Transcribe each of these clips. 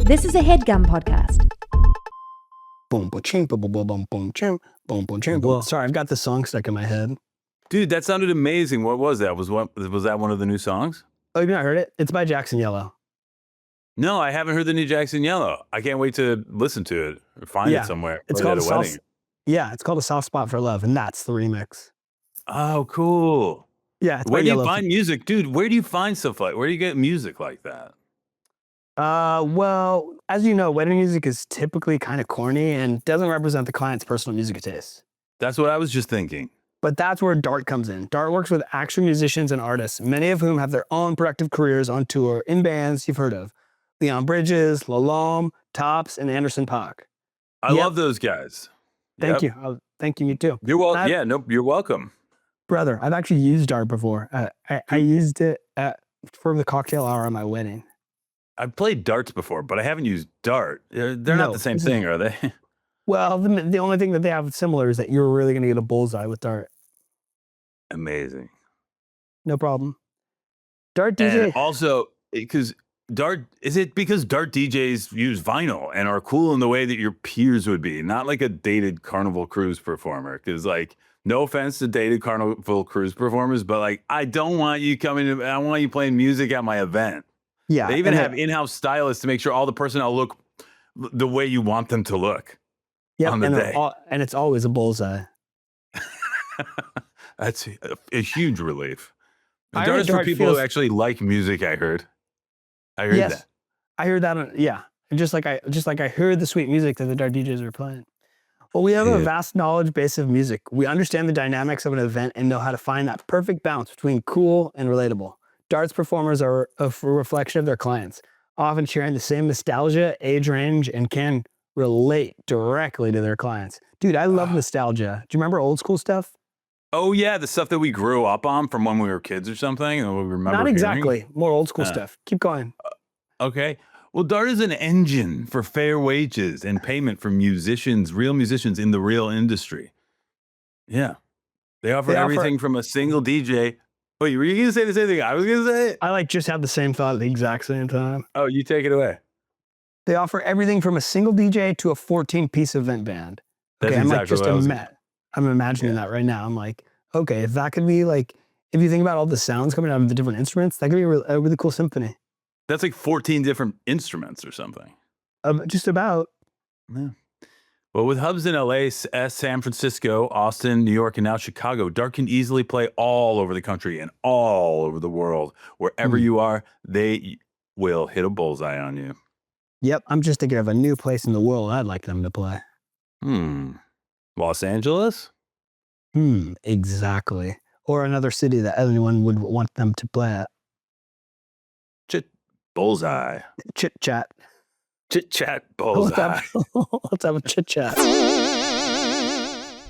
This is a Headgum podcast. Boom, boom, ching, boom, boom, boom, boom, ching, boom, boom, ching, boom. Sorry, I've got the song stuck in my head. Dude, that sounded amazing. What was that? Was that one of the new songs? Oh, you've not heard it? It's by Jackson Yellow. No, I haven't heard the new Jackson Yellow. I can't wait to listen to it or find it somewhere. It's Play called it at a wedding. it's called A Soft Spot for Love, and that's the remix. Oh, cool. Yeah, it's where by do you Yellow. find music? Dude, where do you find stuff like, where do you get music like that? Well, as you know, wedding music is typically kind of corny and doesn't represent the client's personal music taste. That's what I was just thinking. But that's where Dart comes in. Dart works with actual musicians and artists, many of whom have their own productive careers on tour in bands you've heard of. Leon Bridges, Lalome, Tops, and Anderson .Paak. I love those guys. Thank you. Thank you, you too. You're welcome. Yeah, no, you're welcome. Brother, I've actually used Dart before. I used it for the cocktail hour at my wedding. I've played darts before, but I haven't used Dart. They're not the same thing, are they? Well, the only thing that they have similar is that you're really going to get a bullseye with Dart. Amazing. No problem. Dart DJ. And also, because Dart DJs use vinyl and are cool in the way that your peers would be, not like a dated Carnival Cruise performer. Because, like, no offense to dated Carnival Cruise performers, but like, I don't want you I want you playing music at my event. Yeah. They even have in-house stylists to make sure all the personnel look the way you want them to look. Yeah, on the day. And it's always a bullseye. That's a huge relief. I Dart's heard for people who actually like music. I heard that. I heard that. Yeah, just like I heard the sweet music that the Dart DJs are playing. Well, we have a vast knowledge base of music. We understand the dynamics of an event and know how to find that perfect balance between cool and relatable. Dart's performers are a reflection of their clients, often sharing the same nostalgia, age range, and can relate directly to their clients. Dude, I love nostalgia. Do you remember old school stuff? Oh yeah, the stuff that we grew up on from when we were kids or something. And we remember Not exactly. Hearing. More old school stuff. Keep going. Okay. Well, Dart is an engine for fair wages and payment for musicians, real musicians in the real industry. Yeah. They offer everything from a single DJ. Wait, were you going to say the same thing I was going to say? I just had the same thought at the exact same time. Oh, you take it away. They offer everything from a single DJ to a 14-piece event band. That's exactly what I was I'm imagining that right now. I'm like, okay, if that could be like, if you think about all the sounds coming out of the different instruments, that could be a really cool symphony. That's like 14 different instruments or something. Just about. Yeah. Well, with hubs in LA, San Francisco, Austin, New York, and now Chicago, Dart can easily play all over the country and all over the world. Wherever you are, they will hit a bullseye on you. Yep, I'm just thinking of a new place in the world I'd like them to play. Los Angeles? Exactly. Or another city that anyone would want them to play at. Bullseye. Chit chat. Chit chat bullseye. Let's have a chit chat.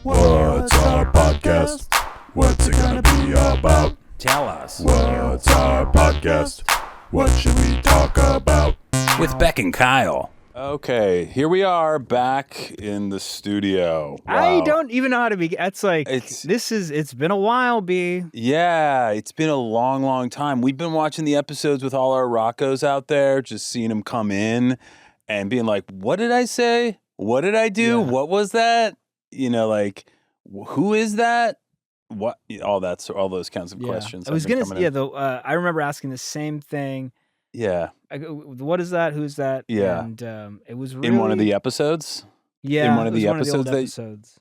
What's our podcast? What's it gonna be about? Tell us. What's our podcast? What should we talk about? With Beck and Kyle. Okay, here we are back in the studio. Wow. I don't even know how to begin. It's like, it's been a while, B. Yeah, it's been a long, long time. We've been watching the episodes with all our rockos out there, just seeing them come in and being like, what did I say? What did I do? Yeah. What was that? You know, like, who is that? What? All those kinds of questions. I was going to say, I remember asking the same thing. Yeah. What is that? Who's that? Yeah. And it was really... In one of the episodes? Yeah. In one of the episodes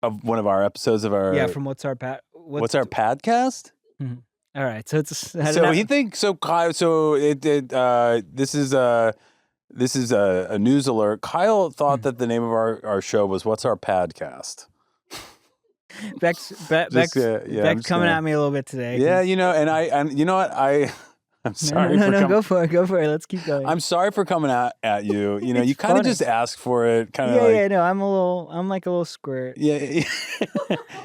of one of our episodes of our... Yeah, from What's Our Podcast? Mm-hmm. All right. So it's... Kyle, this is a news alert. Kyle thought that the name of our show was What's Our Podcast? Beck's coming at me a little bit today. Yeah, and you know what? I'm sorry. No, go for it. Let's keep going. I'm sorry for coming at you. You know, you kind of just ask for it. No, I'm like a little squirt. Yeah,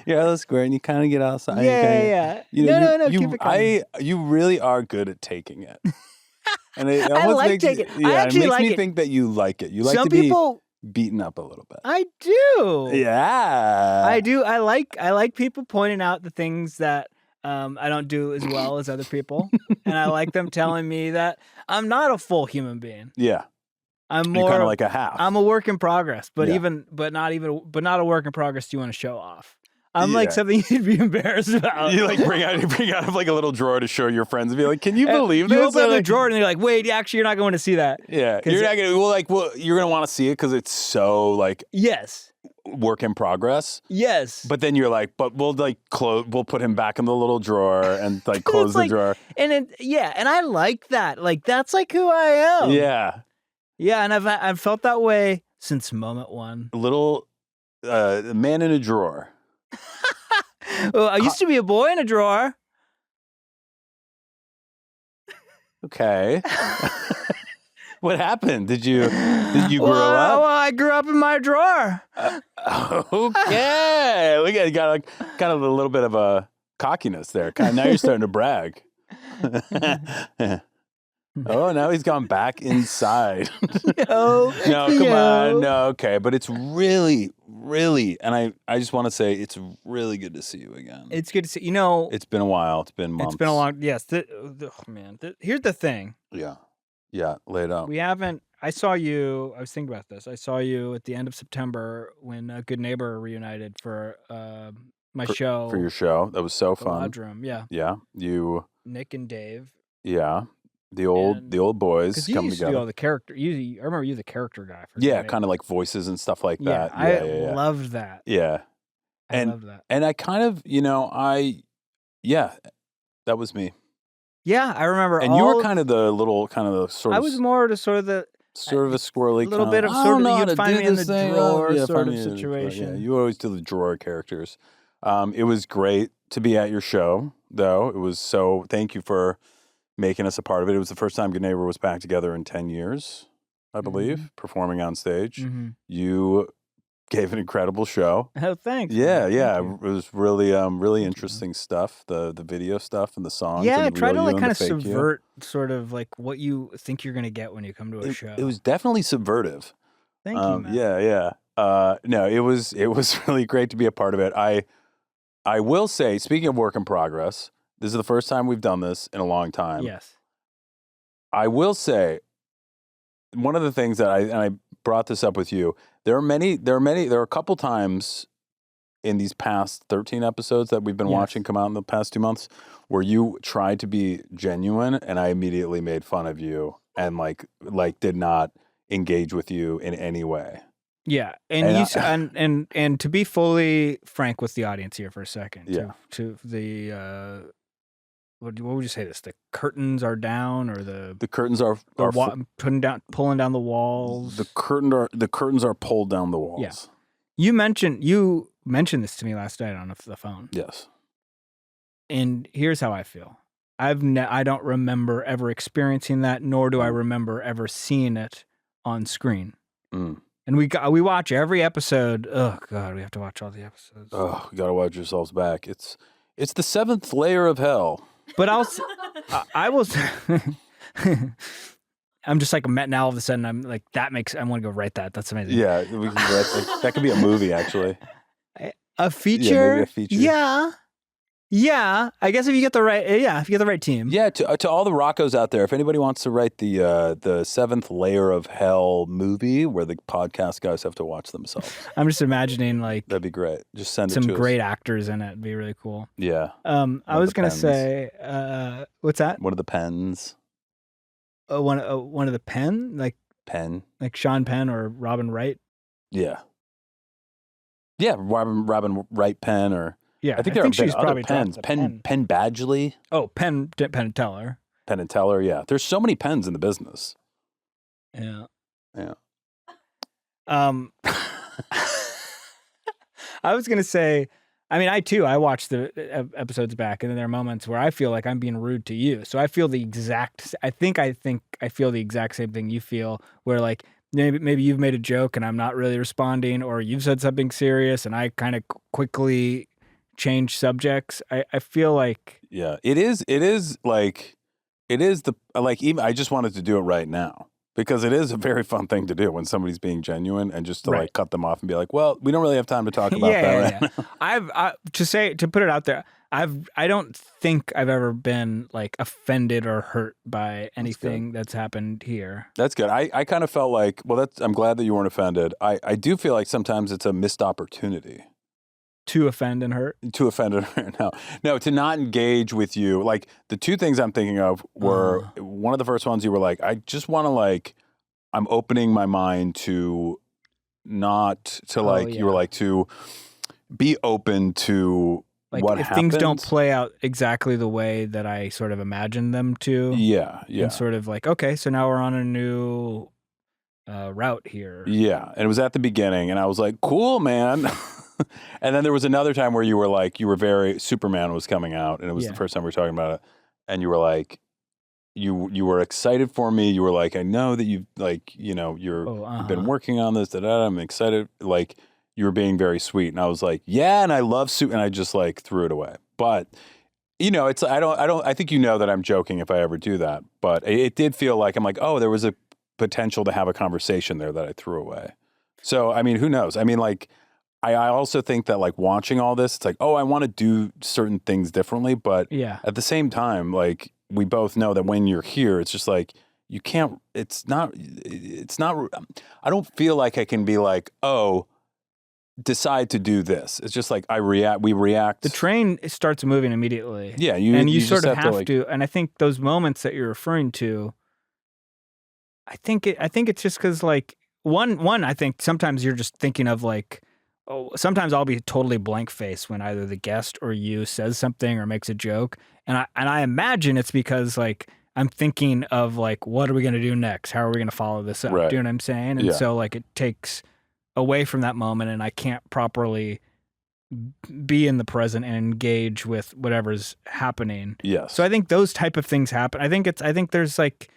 you're a little squirt, and you kind of get outside. Yeah. No, keep it coming. You really are good at taking it. And it I like taking it. I actually makes like me it. think that you like it. You like Some to people, be beaten up a little bit. I do. Yeah. I do. I like people pointing out the things that I don't do as well as other people, and I like them telling me that I'm not a full human being. Yeah. I'm more kind of like a half. I'm a work in progress, but Yeah. not a work in progress you want to show off. I'm like something you'd be embarrassed about. You like bring out of like a little drawer to show your friends and be like, "Can you believe this?" You open up the like, drawer and you're like, "Wait, actually, you're not going to see that." Yeah, you're not gonna. You're gonna want to see it because it's so like yes, work in progress. yes. But then you're like, but we'll like close. We'll put him back in the little drawer and like close the drawer. And and I like that. Like that's like who I am. Yeah, yeah. And I've felt that way since moment one. Little man in a drawer. Well, I used to be a boy in a drawer. Okay. What happened? Did you grow up? Well, I grew up in my drawer. Okay. Look at you got kind of a little bit of a cockiness there. Now you're starting to brag. Oh, now he's gone back inside. No, come on. No, okay. But it's really, and I just want to say it's really good to see you again. It's good to see. It's been a while. It's been months. It's been a long. Yes. Man. Here's the thing. Yeah. Lay it out. We haven't. I saw you. I was thinking about this. I saw you at the end of September when Good Neighbor reunited for my show. For your show, that was so fun. Lodge Room. Yeah. Yeah. You. Nick and Dave. Yeah. The old boys because you come used together. to do all the character. I remember you the character guy. For kind of like voices and stuff like that. I loved that. Yeah, I loved that. And I kind of, that was me. Yeah, I remember. And you were kind of the sort of. I was more to sort of the sort of a squirrely, a little bit of sort of you'd find me in the drawer sort of situation. Yeah, you always do the drawer characters. It was great to be at your show, though. It was so. Thank you for making us a part of it. It was the first time Good Neighbor was back together in 10 years, I believe, performing on stage. Mm-hmm. You gave an incredible show. Oh, thanks. Yeah. It was really interesting stuff, the video stuff and the songs. Yeah, and try to like kind of subvert sort of like what you think you're going to get when you come to a show. It was definitely subvertive. Thank you, man. Yeah. No, it was really great to be a part of it. I will say, speaking of work in progress, this is the first time we've done this in a long time. Yes. I will say, one of the things that I brought this up with you, there are a couple times in these past 13 episodes that we've been watching come out in the past 2 months where you tried to be genuine and I immediately made fun of you and like did not engage with you in any way. Yeah, and to be fully frank with the audience here for a second, to the what would you say this? The curtains are down, or the curtains are pulling down the walls. The curtains are pulled down the walls. Yeah. You mentioned this to me last night on the phone. Yes. And here's how I feel. I don't remember ever experiencing that, nor do I remember ever seeing it on screen. Mm. And we watch every episode. Oh God, we have to watch all the episodes. Oh, you gotta watch yourselves back. It's the 7th layer of hell. But I will. I'm just like now. All of a sudden, I'm like I want to go write that. That's amazing. Yeah, we can that could be a movie actually. A feature. Yeah, maybe a feature. Yeah. I guess if you get the right team. Yeah, to all the Roccos out there, if anybody wants to write the 7th layer of hell movie where the podcast guys have to watch themselves. I'm just imagining like that'd be great. Just send it to some us. great actors in it. It'd be really cool. Yeah. I was gonna say, what's that? One of the pens. One of the Penn, like Sean Penn or Robin Wright. Yeah. Yeah, Robin Wright Penn or. Yeah, I think there are she's other probably pens. Penn Badgley. Oh, Penn and Teller. Penn and Teller, yeah. There's so many pens in the business. Yeah. Yeah. I was gonna say, I mean, I watched the episodes back, and then there are moments where I feel like I'm being rude to you. So I feel I think I feel the exact same thing you feel, where like maybe you've made a joke and I'm not really responding, or you've said something serious and I kind of quickly change subjects. I feel like it is even I just wanted to do it right now because it is a very fun thing to do when somebody's being genuine and just to like cut them off and be like, well, we don't really have time to talk about that. I've to put it out there, I don't think I've ever been like offended or hurt by anything that's happened here. That's good. I kind of felt like, well, I'm glad that you weren't offended. I do feel like sometimes it's a missed opportunity. To offend and hurt? To offend and hurt. No, to not engage with you. Like the two things I'm thinking of were one of the first ones you were like, I just want to like, I'm opening my mind to not to like, you were like to be open to like what if happened. Things don't play out exactly the way that I sort of imagined them to. Yeah. And sort of like, okay, so now we're on a new route here. Yeah. And it was at the beginning and I was like, cool, man. And then there was another time where you were like, Superman was coming out and it was the first time we were talking about it. And you were like, you were excited for me. You were like, I know that you've like, you've been working on this, I'm excited. Like you were being very sweet. And I was like, yeah. And I love and I just like threw it away. But it's, I think that I'm joking if I ever do that, but it did feel like, I'm like, oh, there was a potential to have a conversation there that I threw away. So, I mean, who knows? I mean, like, I also think that like watching all this, it's like, oh, I want to do certain things differently. But at the same time, like we both know that when you're here, it's just like, you can't, it's not, I don't feel like I can be like, oh, decide to do this. It's just like we react. The train starts moving immediately. Yeah. You sort of have to. And I think those moments that you're referring to, I think it's just because like one, I think sometimes you're just thinking of like, sometimes I'll be totally blank faced when either the guest or you says something or makes a joke. And I imagine it's because like I'm thinking of like, what are we going to do next? How are we going to follow this up? Right. Do you know what I'm saying? And so like it takes away from that moment and I can't properly be in the present and engage with whatever's happening. Yes. So I think those type of things happen. I think there's like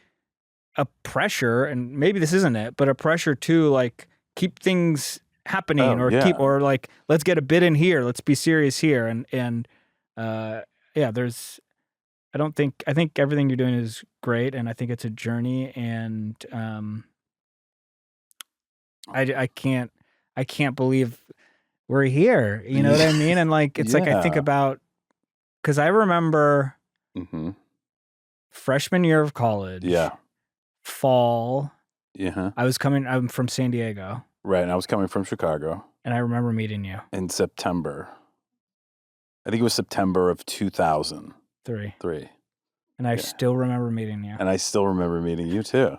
a pressure, and maybe this isn't it, but a pressure to like keep things happening or like, let's get a bit in here. Let's be serious here. I think everything you're doing is great. And I think it's a journey and, I can't believe we're here. You know what I mean? And like, it's like, I think about, cause I remember freshman year of college, fall. Yeah. I'm from San Diego. Right, and I was coming from Chicago. And I remember meeting you. In September. I think it was September of 2003. And I still remember meeting you. And I still remember meeting you too.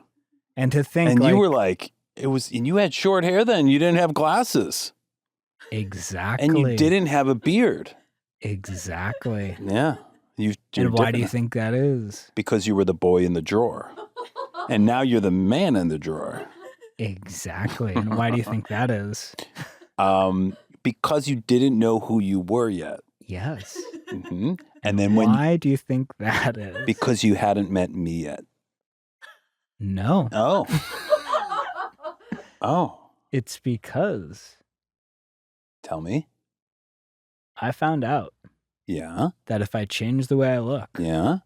And to think and you were like, and you had short hair then, you didn't have glasses. Exactly. And you didn't have a beard. Exactly. Yeah. And why do you think that is? Because you were the boy in the drawer. And now you're the man in the drawer. Exactly. And why do you think that is? Because you didn't know who you were yet. Yes. Mm-hmm. And then why do you think that is? Because you hadn't met me yet. No. Oh. Oh. It's because. Tell me. I found out. Yeah. That if I change the way I look. Yeah.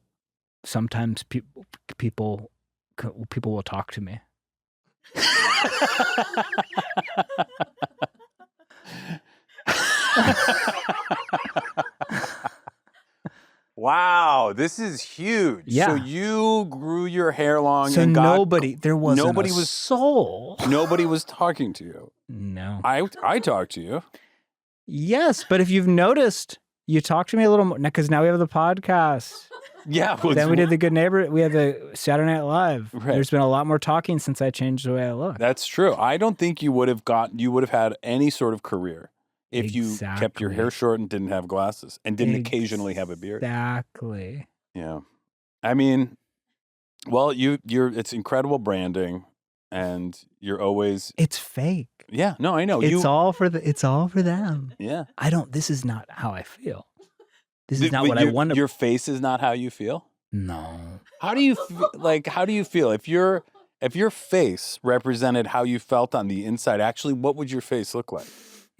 Sometimes people will talk to me. Wow, this is huge. Yeah. So you grew your hair long so and nobody was soul. Nobody was talking to you. No. I talked to you. Yes, but if you've noticed, you talk to me a little more because now we have the podcast. Yeah. Then we did the Good Neighbor. We had the Saturday Night Live. Right. There's been a lot more talking since I changed the way I look. That's true. I don't think you would have had any sort of career if you kept your hair short and didn't have glasses and didn't occasionally have a beard. Exactly. Yeah. I mean, well, it's incredible branding and you're always. It's fake. Yeah. No, I know. It's all for them. Yeah. This is not how I feel. This is not what I want to. Your face is not how you feel? No. How do you feel? If your face represented how you felt on the inside, actually, what would your face look like?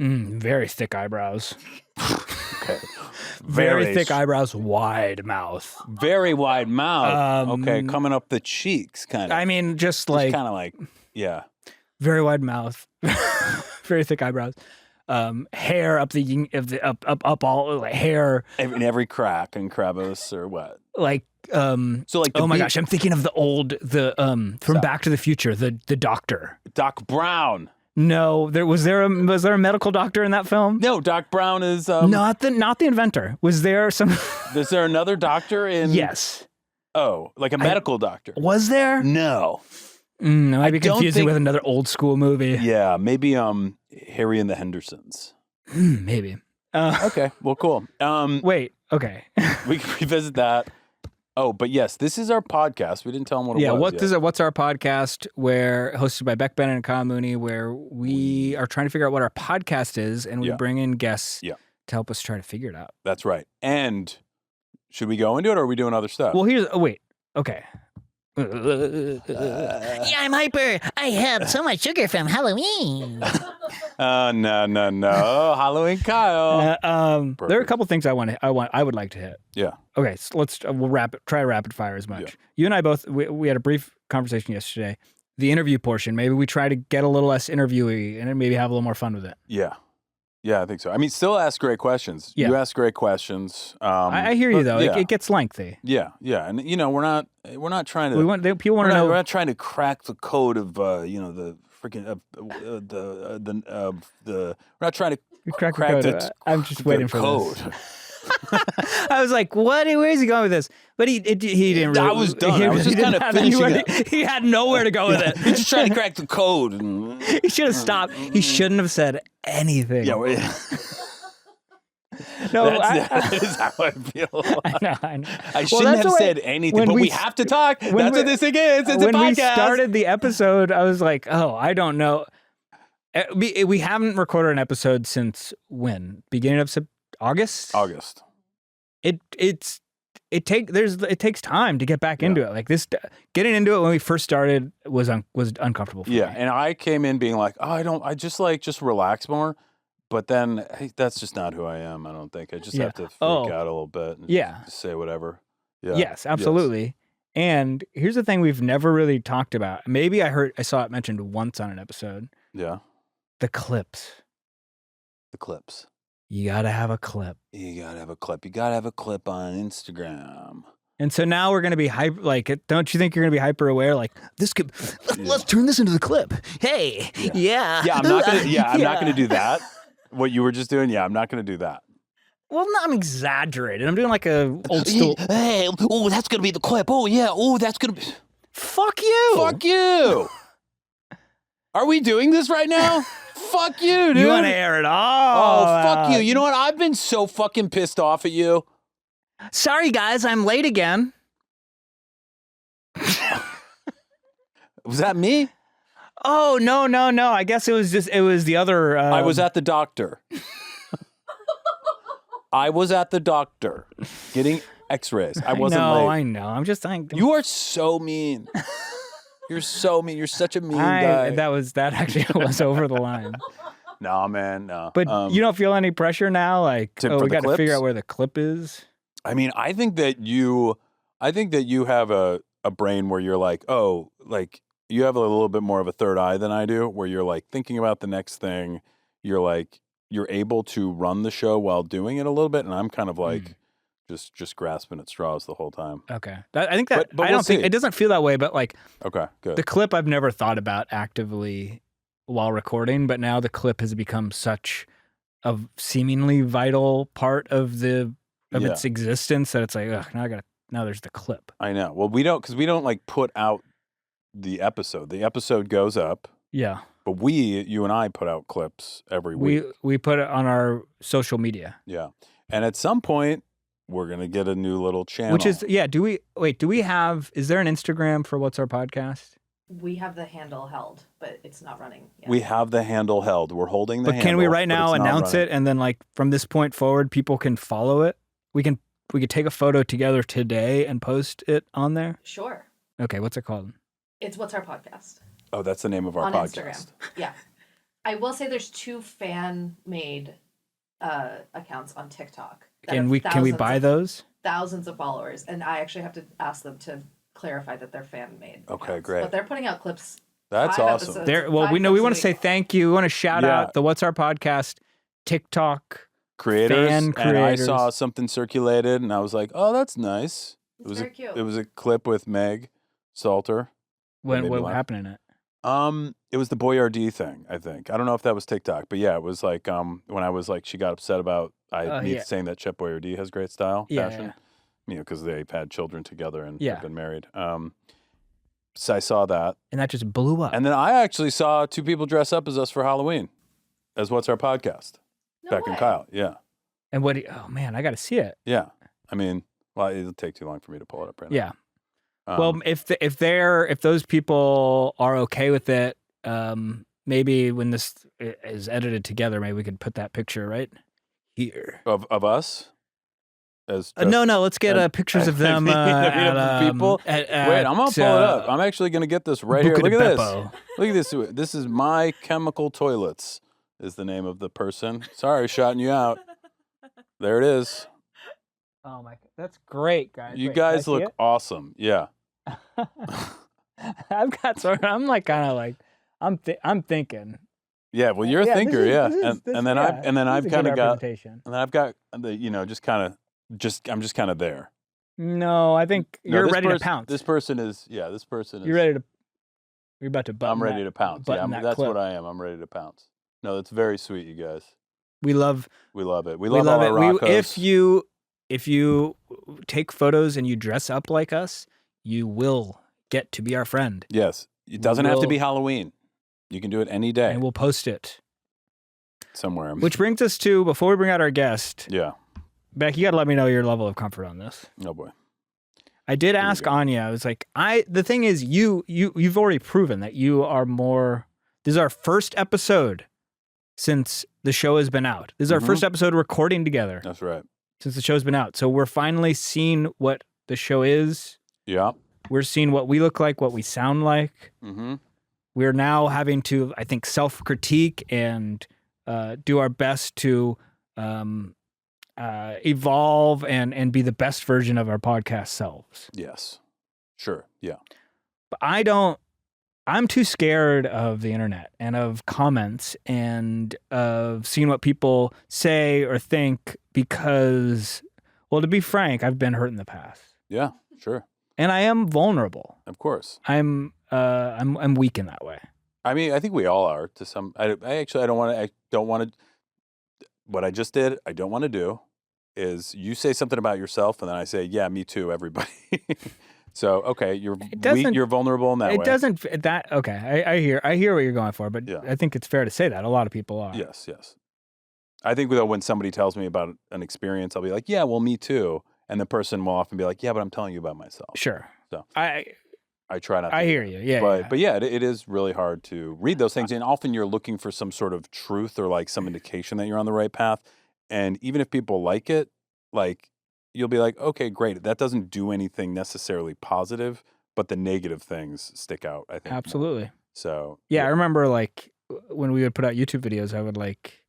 Very thick eyebrows. Okay. Very thick eyebrows, wide mouth. Very wide mouth. Okay, coming up the cheeks, kind of. I mean, just kind of like, yeah. Very wide mouth. Very thick eyebrows. hair up up all like hair In every crack and crevice or what? like So like, oh my gosh, I'm thinking of from Back to the Future, the doctor. Doc Brown. No, was there a medical doctor in that film? No, Doc Brown is Not the inventor. Was there some? Is there another doctor in? Yes. Oh, like a medical doctor? Was there? No. I might be don't confusing think- with another old school movie. Yeah, maybe Harry and the Hendersons. Maybe. Okay, well, cool. Wait. Okay. We can revisit that. Oh, but yes, this is our podcast. We didn't tell them what it was. What's our podcast? Where hosted by Beck, Bennett, and Kahan Mooney, where we are trying to figure out what our podcast is, and we bring in guests to help us try to figure it out. That's right. And should we go into it, or are we doing other stuff? Well, wait. Okay. Yeah, I'm hyper. I had so much sugar from Halloween. No. Halloween Kyle. There are a couple things I would like to hit. Yeah. Okay, so we'll try rapid fire as much. Yeah. You and I both, we had a brief conversation yesterday. The interview portion, maybe we try to get a little less interviewee and maybe have a little more fun with it. Yeah. Yeah, I think so. I mean, still ask great questions. Yeah. You ask great questions. I hear you though. Yeah. It gets lengthy. Yeah, and we're not trying to. People want to know. We're not trying to crack the code of the freaking we're not trying to crack the crack code. I'm just waiting for code. this. I was like, "What? Where is he going with this?" But he didn't. Really, I was done. I was just kind of finishing it. He had nowhere to go with it. He's just trying to crack the code. He should have stopped. He shouldn't have said anything. Yeah. No, that is how I feel. I know. I shouldn't have said anything, but we have to talk. That's what this thing is. It's a podcast. When we started the episode, I was like, "Oh, I don't know." We haven't recorded an episode since when? Beginning of August. August. It takes time to get back into it. Like this, getting into it when we first started was uncomfortable for me. Yeah, and I came in being like, "Oh, I just relax more." But then, hey, that's just not who I am. I don't think I just have to freak out a little bit. And just say whatever. Yeah. Yes, absolutely. Yes. And here's the thing we've never really talked about. Maybe I saw it mentioned once on an episode. Yeah. The clips. The clips. You gotta have a clip. You gotta have a clip. You gotta have a clip on Instagram. And so now we're gonna be hyper. Like, don't you think you're gonna be hyper aware? Like, this could. Let's turn this into the clip. Hey, yeah. I'm not gonna. I'm not gonna do that. What you were just doing. Yeah, I'm not gonna do that. Well, no, I'm exaggerating. I'm doing like a old school. Hey, oh, that's gonna be the clip. Oh yeah. Oh, that's gonna be. Fuck you. Fuck you. Are we doing this right now? Fuck you, dude. You want to air it all? Oh, fuck you. You know what? I've been so fucking pissed off at you. Sorry, guys. I'm late again. Was that me? Oh, no. I guess it was the other. I was at the doctor. I was at the doctor getting x-rays. I wasn't late. I know. I'm just saying. You are so mean. You're so mean. You're such a mean guy. That actually was over the line. No, man, no. But you don't feel any pressure now? Like, we got to figure out where the clip is? I mean, I think that you have a brain where you're like, oh, like you have a little bit more of a third eye than I do, where you're like thinking about the next thing. You're able to run the show while doing it a little bit. And I'm kind of like just grasping at straws the whole time. Okay. I think that, but I don't think, it doesn't feel that way, but like, okay, good. The clip I've never thought about actively while recording, but now the clip has become such a seemingly vital part of its existence that it's like, ugh, now there's the clip. I know. Well, we don't like put out the episode. The episode goes up. Yeah. But you and I put out clips every week. We put it on our social media. Yeah. And at some point, we're going to get a new little channel. Which is, do we have, is there an Instagram for What's Our Podcast? We have the handle held, but it's not running yet. We have the handle held. We're holding the handle. But can we right now announce it, and then like from this point forward, people can follow it? We could take a photo together today and post it on there? Sure. Okay, what's it called? It's What's Our Podcast. Oh, that's the name of our on podcast. Instagram. Yeah. I will say there's 2 fan-made accounts on TikTok. Can we buy those? Thousands of followers, and I actually have to ask them to clarify that they're fan-made. Okay, accounts. great. But they're putting out clips. That's 5 awesome. episodes, We 5 want to say thank you. We want to shout out the What's Our Podcast TikTok creators, fan and I creators. saw something circulated, and I was like, "Oh, that's nice." It's very cute. It was a clip with Meg Salter. What made me laugh. happened in it? It was the Boyardee thing, I think. I don't know if that was TikTok, but yeah, it was like when I was like, she got upset about saying that Chip Boyardee has great style, fashion, because they've had children together and have been married. So I saw that, And that just blew up. and then I actually saw two people dress up as us for Halloween, as What's Our Podcast, No Beck way. and Kyle. Yeah, And oh man, I got to see it. yeah. I mean, well, it'll take too long for me to pull it up right Yeah. now. Well, if those people are okay with it, maybe when this is edited together, maybe we could put that picture right here. of us. As No, let's get pictures of them. People. Wait, I'm gonna pull it up. I'm actually gonna get this right here. Buca Look di at this. Beppo. Look at this. This is My Chemical Toilets. Is the name of the person. Sorry, shouting you out. There it is. Oh my, that's great, guys. You Wait, can I guys see look it? awesome. Yeah. I've got I'm like kind of like I'm thinking. Yeah. Well, you're a Yeah, thinker. this is- Yeah. this- And then yeah, I've this is a kind good of got. representation. And then I've got the I'm just kind of there. No, I think No, you're this ready to person- pounce. This person is. Yeah. This person is. You're ready to. You're about to button. I'm ready that- to pounce. Yeah. button that That's clip. what I am. I'm ready to pounce. No, that's very sweet, you guys. We love. We love it. We We love love all it. our Roccos. If you take photos and you dress up like us, you will get to be our friend, Yes. It doesn't have to will- be Halloween. You can do it any day and we'll post it. somewhere. Which brings us to, before we bring out our guest, Yeah. Beck, you got to let me know your level of comfort on this. Oh boy. I did you ask go. Anya. I was like, the thing is, you've already proven that you are more. This is our first episode since the show has been out. This is our Mhm. first episode recording together That's right. since the show's been out. So we're finally seeing what the show is. Yeah. We're seeing what we look like, what we sound like. Mm-hmm. We're now having to, I think, self-critique and do our best to evolve and be the best version of our podcast selves. Yes. Sure. Yeah. But I'm too scared of the internet and of comments and of seeing what people say or think because, well, to be frank, I've been hurt in the past. Yeah. Sure. And I am vulnerable. Of course. I'm weak in that way. I mean, I think we all are to some. I don't want to. What I just did, I don't want to do, is you say something about yourself, and then I say, "Yeah, me too, everybody." So okay, you're weak, you're vulnerable in that way. It doesn't that okay. I hear what you're going for, but Yeah. I think it's fair to say that a lot of people are. Yes. Yes. I think though, when somebody tells me about an experience, I'll be like, "Yeah, well, me too," and the person will often be like, "Yeah, but I'm telling you about myself." Sure. So I try not. to hear you. Yeah. But yeah, it is really hard to read those things, and often you're looking for some sort of truth or like some indication that you're on the right path. And even if people like it, like you'll be like, okay, great. That doesn't do anything necessarily positive, but the negative things stick out, I think. more. Absolutely. So Yeah, I remember like when we would put out YouTube videos, I would like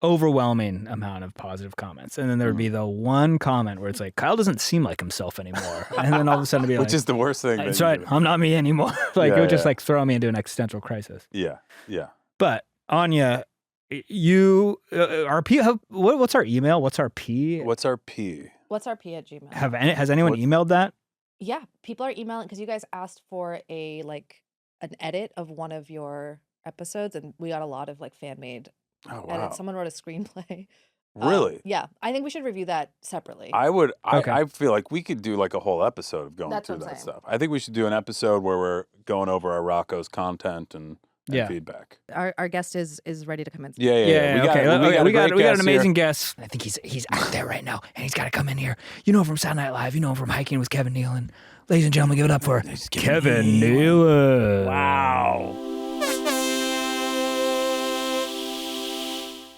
overwhelming amount of positive comments, and then there would be the one comment where it's like Kyle doesn't seem like himself anymore, and then all of a sudden it'd be which like, is the worst thing. that's that you right, could- I'm not me anymore. Like Yeah, it would just yeah. like throw me into an existential crisis. Yeah, yeah. But Anya, you our P. What's our email? What's our P? What's our P? What's our P at Gmail? Has anyone What- emailed that? Yeah, people are emailing because you guys asked for an edit of one of your episodes, and we got a lot of like fan made Oh wow. edits. Someone wrote a screenplay. Really? Yeah, I think we should review that separately. I would. Okay. I feel like we could do like a whole episode of going That's through what I'm that saying. stuff. I think we should do an episode where we're going over our Rocco's content and Yeah. feedback. Our guest is ready to come in. Yeah. Okay. We got an guest amazing guest. I think he's out there right now, and he's got to come in here. You know him from Saturday Night Live. You know him from Hiking with Kevin Nealon. Ladies and gentlemen, give it up for Kevin Nealon. Wow.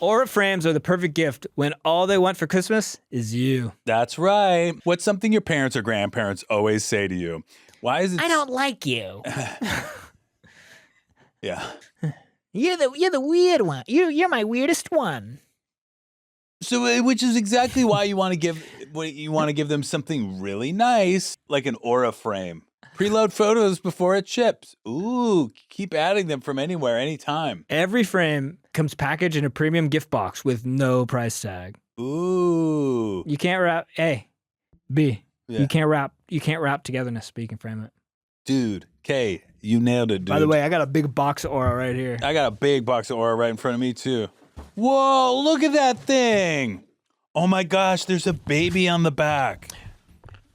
Aura frames are the perfect gift when all they want for Christmas is you. That's right. What's something your parents or grandparents always say to you? Why is it? I don't like you. Yeah. You're the weird one. You're my weirdest one. So, which is exactly why you want to give them something really nice, like an aura frame. Preload photos before it ships. Ooh, keep adding them from anywhere, anytime. Every frame comes packaged in a premium gift box with no price tag. Ooh. You can't wrap B. Yeah. You can't wrap togetherness, but you can frame it. Dude, K, you nailed it, dude. By the way, I got a big box of Aura right here. I got a big box of Aura right in front of me, too. Whoa, look at that thing. Oh my gosh, there's a baby on the back.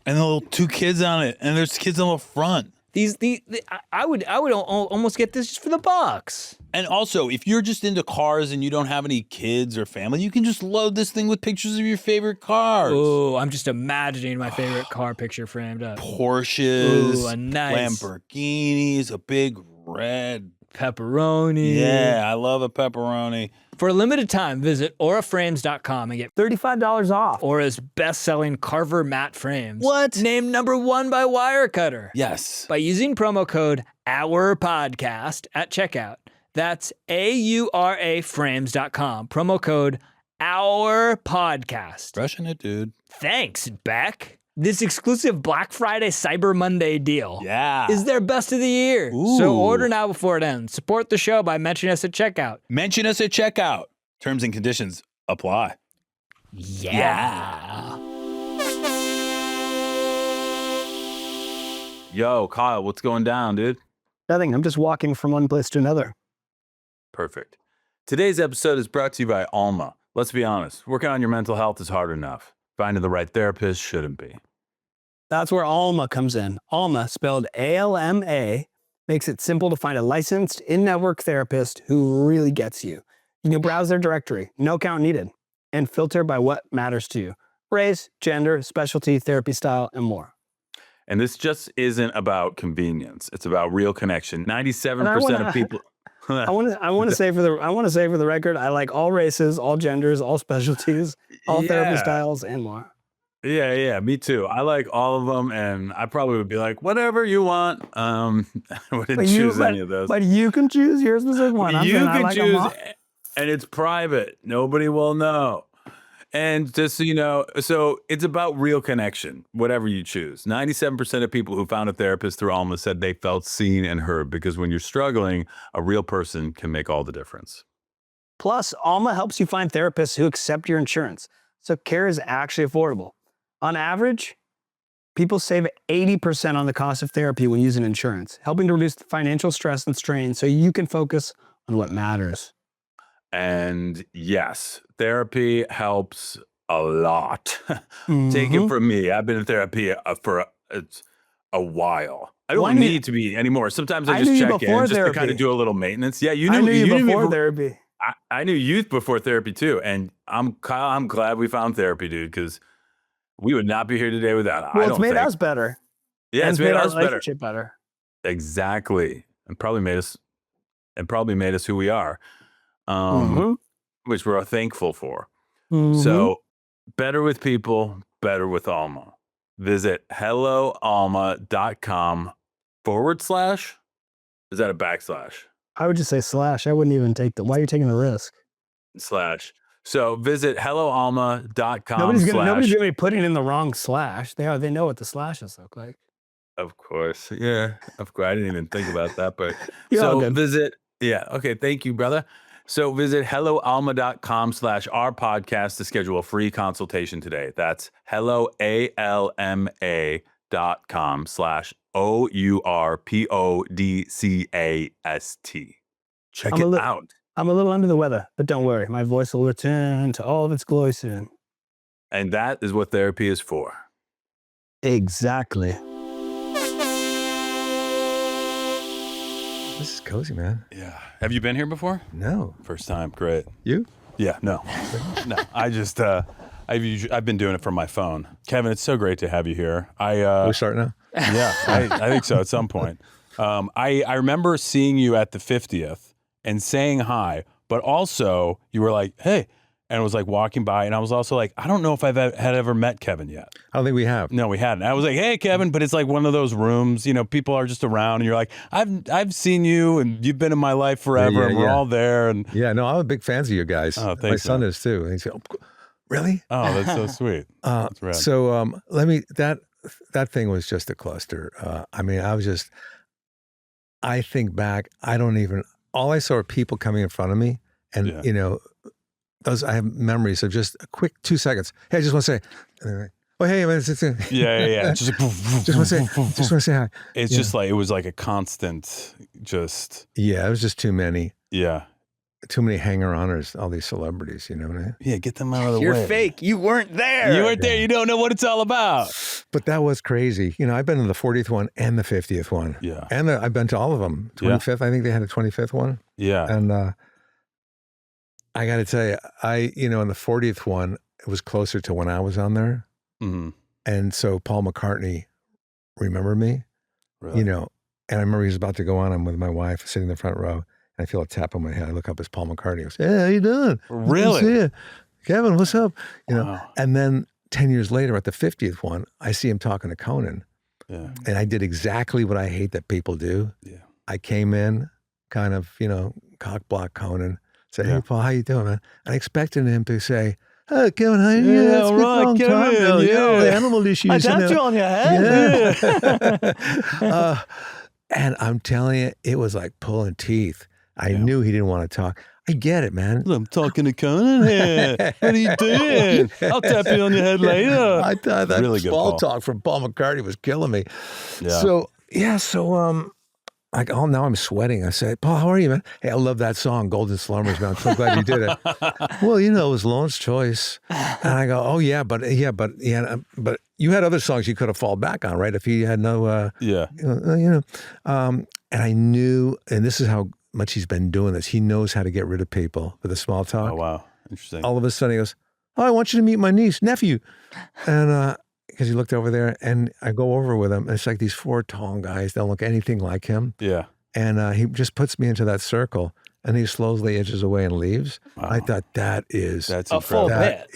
And the little 2 kids on it. And there's kids on the front. I would almost get this just for the box. And also, if you're just into cars and you don't have any kids or family, you can just load this thing with pictures of your favorite cars. Oh, I'm just imagining my favorite car picture framed up. Porsches, Ooh, a nice Lamborghinis, a big red pepperoni. Yeah, I love a pepperoni. For a limited time, visit auraframes.com and get $35 off. Aura's best-selling Carver matte frames. What? Named #1 by Wirecutter. Yes. By using promo code OURPODCAST at checkout. That's AURAFrames.com. Promo code OURPODCAST. Rushing it, dude. Thanks, Beck. This exclusive Black Friday Cyber Monday deal Yeah. is their best of the year. Ooh. So order now before it ends. Support the show by mentioning us at checkout. Mention us at checkout. Terms and conditions apply. Yeah. Yo, Kyle, what's going down, dude? Nothing. I'm just walking from one place to another. Perfect. Today's episode is brought to you by Alma. Let's be honest, working on your mental health is hard enough. Finding the right therapist shouldn't be. That's where Alma comes in. Alma, spelled ALMA, makes it simple to find a licensed in-network therapist who really gets you. You can browse their directory, no count needed, and filter by what matters to you. Race, gender, specialty, therapy style, and more. And this just isn't about convenience. It's about real connection. 97% of people. I want to say for the record, I like all races, all genders, all specialties, all therapy styles, and more. Yeah, me too. I like all of them, and I probably would be like, whatever you want. I wouldn't choose any of those. But you can choose your specific one. You can choose, and it's private. Nobody will know. And just so you know, so it's about real connection, whatever you choose. 97% of people who found a therapist through Alma said they felt seen and heard, because when you're struggling, a real person can make all the difference. Plus, Alma helps you find therapists who accept your insurance, so care is actually affordable. On average, people save 80% on the cost of therapy when using insurance, helping to reduce the financial stress and strain so you can focus on what matters. And yes, therapy helps a lot. Take it from me. I've been in therapy for a while. I don't need to be anymore. Sometimes I just check in just to kind of do a little maintenance. Yeah, you knew you me before therapy. I knew you before therapy too. And Kyle, I'm glad we found therapy, dude, because we would not be here today without it. Well, it's made us better. Yeah, it's made us better. better. Exactly. And probably made us who we are. Which we're thankful for. So better with people, better with Alma. Visit helloalma.com / is that a backslash? I would just say /. I wouldn't even take why are you taking the risk? /. So visit helloalma.com / Nobody's gonna be putting in the wrong /. They know what the slashes look like. Of course. Yeah. Of course. I didn't even think about that, but all good. visit. Yeah. Okay. Thank you, brother. So visit helloalma.com / our podcast to schedule a free consultation today. That's helloalma.com / OURPODCAST. Check it out. I'm a little under the weather, but don't worry. My voice will return to all of its glory soon. And that is what therapy is for. Exactly. This is cozy, man. Yeah. Have you been here before? No. First time. Great. You? Yeah. No. No. I just I've been doing it from my phone. Kevin, it's so great to have you here. We start now? Yeah, I think so at some point. I remember seeing you at the 50th and saying hi, but also you were like, hey, and I was like walking by, and I was also like, I don't know if I've had ever met Kevin yet. I don't think we have. No, we hadn't. I was like, hey, Kevin, but it's like one of those rooms, people are just around, and you're like, I've seen you, and you've been in my life forever, and we're all there. And yeah, no, I'm a big fan of you guys. Oh, thanks, my son is too. And he said, oh, really? Oh, that's so sweet. That's rad. So that thing was just a cluster. I mean, I think back, all I saw were people coming in front of me. And, I have memories of just a quick 2 seconds. Hey, I just want to say, oh, hey, man. Yeah. Just want to say hi. It's just like, it was like a constant just. Yeah, it was just too many. Yeah. Too many hanger-oners, all these celebrities, you know what I mean? Yeah, get them out of the way. You're fake. You weren't there. You weren't there. You don't know what it's all about. But that was crazy. I've been to the 40th one and the 50th one. Yeah. And I've been to all of them. 25th, I think they had a 25th one. Yeah. And I got to tell you, in the 40th one, it was closer to when I was on there. Mm-hmm. And so Paul McCartney remembered me, Really? and I remember he was about to go on. I'm with my wife sitting in the front row. And I feel a tap on my head. I look up, it's Paul McCartney. He goes, hey, how you doing? Really? Good to see you. Kevin, what's up? Wow. And then 10 years later at the 50th one, I see him talking to Conan. Yeah. And I did exactly what I hate that people do. Yeah. I came in kind of, cock block Conan, say, hey, Paul, how you doing, man? And I expected him to say, hey, Kevin, how you doing? Yeah, It's been a right, long time Kevin, now. yeah. The animal issues. I tapped you on your head. Yeah. And I'm telling you, it was like pulling teeth. I knew he didn't want to talk. I get it, man. I'm talking to Conan here. What are you doing? I'll tap you on your head later. I thought that Really good, small Paul. talk from Paul McCartney was killing me. Yeah. So now I'm sweating. I say, Paul, how are you, man? Hey, I love that song, Golden Slumbers, man. I'm so glad you did it. Well, it was Lauren's choice. And I go, oh, but you had other songs you could have fallen back on, right? If he had no, and I knew, and this is how much he's been doing this. He knows how to get rid of people with a small talk. Oh, wow. Interesting. All of a sudden he goes, oh, I want you to meet my nephew. And, because he looked over there, and I go over with him, and it's like these 4 tall guys. They don't look anything like him. Yeah. And he just puts me into that circle, and he slowly edges away and leaves. Wow. I thought that's a full bit.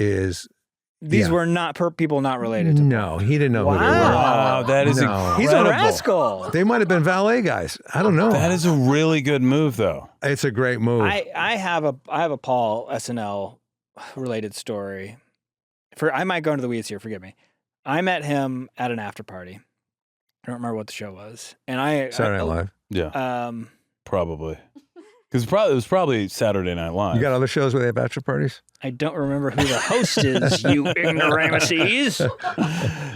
These were not people not related to No, he didn't know who they were. Wow, that is incredible. He's a rascal. They might have been valet guys. I don't know. That is a really good move, though. It's a great move. I have a Paul SNL related story. I might go into the weeds here. Forgive me. I met him at an after party. I don't remember what the show was, and Saturday Night Live. Yeah. Probably. Because it was probably Saturday Night Live. You got other shows where they have bachelor parties? I don't remember who the host is, you ignoramuses.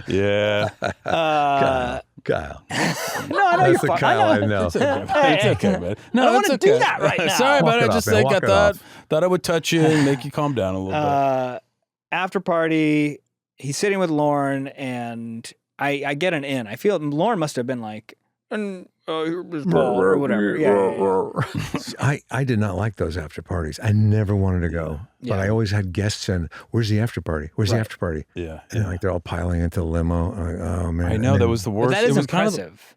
Yeah. Kyle. No, I know That's you're the Kyle I know. It's okay, man. No, I don't it's want to okay. do that right now. Sorry about Walk it. it I just off, man. think I Walk it thought I would touch you and make you calm down a little bit. After party, he's sitting with Lauren, and I get an in. I feel Lauren must have been like, or whatever. Yeah. I did not like those after parties. I never wanted to go, but I always had guests in. Where's the after party? Where's the after party? Yeah. And like they're all piling into the limo. I'm like, oh man! I know that was the worst. But that is it was impressive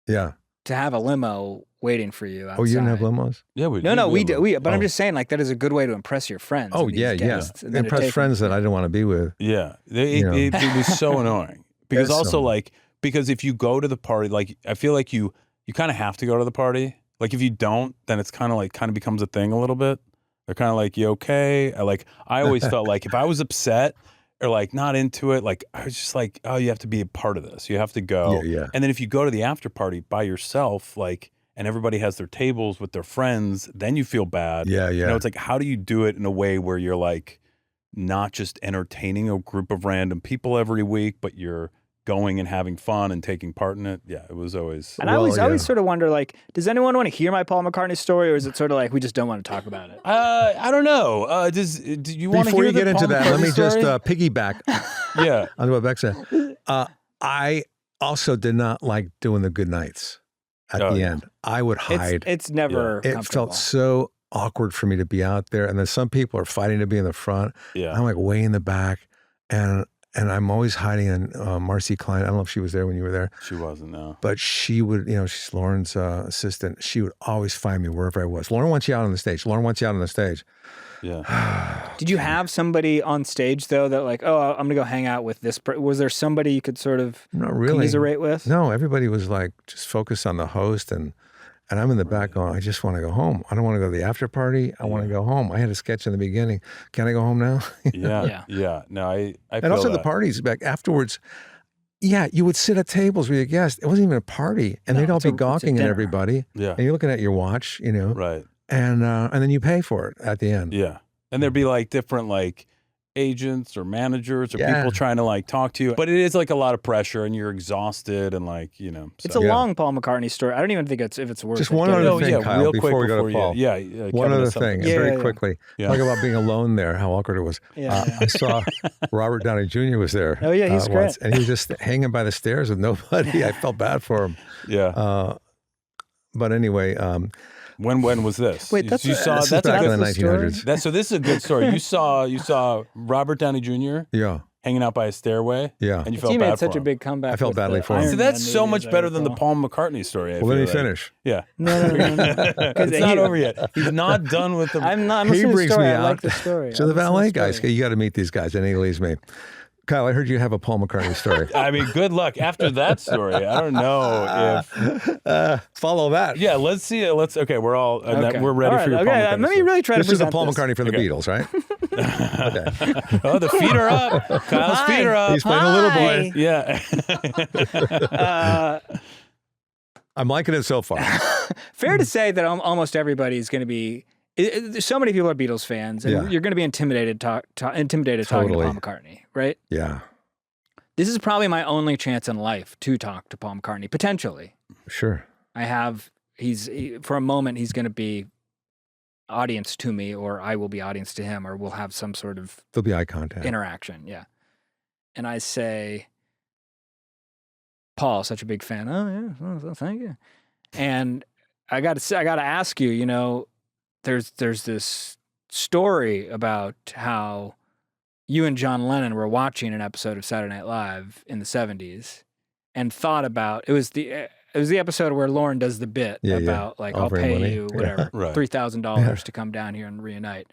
yeah. to have a limo waiting for you outside. Oh, you didn't have limos? Yeah, we No, we did. did. But I'm just saying, like, that is a good way to impress your friends. Oh and these yeah, guests, and then to impress take friends them. that I didn't want to be with. Yeah. You know. It was so annoying. Because It's also, so- because if you go to the party, like, I feel like you kind of have to go to the party. Like, if you don't, then it's kind of becomes a thing a little bit. They're kind of like, you okay? I always felt like if I was upset or like not into it, like I was just like, oh, you have to be a part of this. You have to go. Yeah. And then if you go to the after party by yourself, and everybody has their tables with their friends, then you feel bad. Yeah. It's like, how do you do it in a way where you're like not just entertaining a group of random people every week, but you're going and having fun and taking part in it? Yeah, it was always. And I always sort of wonder, like, does anyone want to hear my Paul McCartney story, or is it sort of like we just don't want to talk about it? I don't know. Do you want to Before hear you get the into Paul that, let McCartney me just story? piggyback Yeah. on what Beck said. I also did not like doing the good nights at the yeah. end. I would hide. It's never It comfortable. felt so awkward for me to be out there, and then some people are fighting to be in the front. Yeah. I'm like way in the back, and I'm always hiding in Marcy Klein. I don't know if she was there when you were there, She wasn't, no. but she would, she's Lauren's assistant. She would always find me wherever I was. Lauren wants you out on the stage. Lauren wants you out on the stage. Yeah. Did you have somebody on stage though that like, oh, I'm gonna go hang out with this? Was there somebody you could sort of Not really. commiserate with? No, everybody was like just focused on the host, and I'm in the back going, I just want to go home. I don't want to go to the after party. I want to go home. I had a sketch in the beginning. Can I go home now? Yeah. No, I And feel also that. the parties back afterwards. Yeah, you would sit at tables with your guests. It wasn't even a party, and they'd all be gawking at everybody. Yeah. And you're looking at your watch, Right. and then you pay for it at the end. Yeah. And there'd be like different like agents or managers or Yeah. people trying to like talk to you. But it is like a lot of pressure and you're exhausted and like, It's a long Paul McCartney story. I don't even think if it's worth Just it. one other thing, real Kyle, quick before we go to you- Paul. Yeah. One Kevin other has something thing, to say. very yeah. quickly. Yeah. Talk about being alone there, how awkward it was. Yeah. I saw Robert Downey Jr. was there. Oh, yeah, he's great. once, and he was just hanging by the stairs with nobody. I felt bad for him. Yeah. But anyway, When was this? Wait, that's you a- saw this is that's back a in the good 1900s. so this is a good story. You saw Robert Downey Jr. Yeah, hanging out by a stairway. yeah. And you He felt made bad such for a him. big comeback. I felt with badly the for him. Iron So Man that's so movie, much as I better than the recall. Paul McCartney story. Well, let me feel like. finish. Yeah. No. It's not over yet. He's not done with the. I'm He listening to the brings story. me I out like the story. So I the listen to valet the guys, story. you got to meet these guys, and he leaves me. Kyle, I heard you have a Paul McCartney story. I mean, good luck after that story. I don't know if. Follow that. Yeah, let's see it. Okay, we're all Okay. we're ready All right, for your Paul okay, McCartney let me story. really try This to is the present Paul this. McCartney from the Okay. Beatles, right? Oh, the feet are up. Kyle's feet are up. He's playing a little boy. Yeah. I'm liking it so far. Fair to say that almost everybody is going to be. So many people are Beatles fans, and Yeah. you're going to be intimidated talking to Totally. Paul McCartney, right? Yeah, This is probably my only chance in life to talk to Paul McCartney, potentially. sure. For a moment, he's going to be audience to me, or I will be audience to him, or we'll have some sort of There'll be eye contact. interaction. Yeah. And I say, Paul, such a big fan. Oh, yeah. Well, thank you. And I got to ask you, there's this story about how you and John Lennon were watching an episode of Saturday Night Live in the 70s and thought about it was the episode where Lauren does the bit about like I'll Offering pay money. you Yeah. whatever Right. $3,000 to come down here and reunite.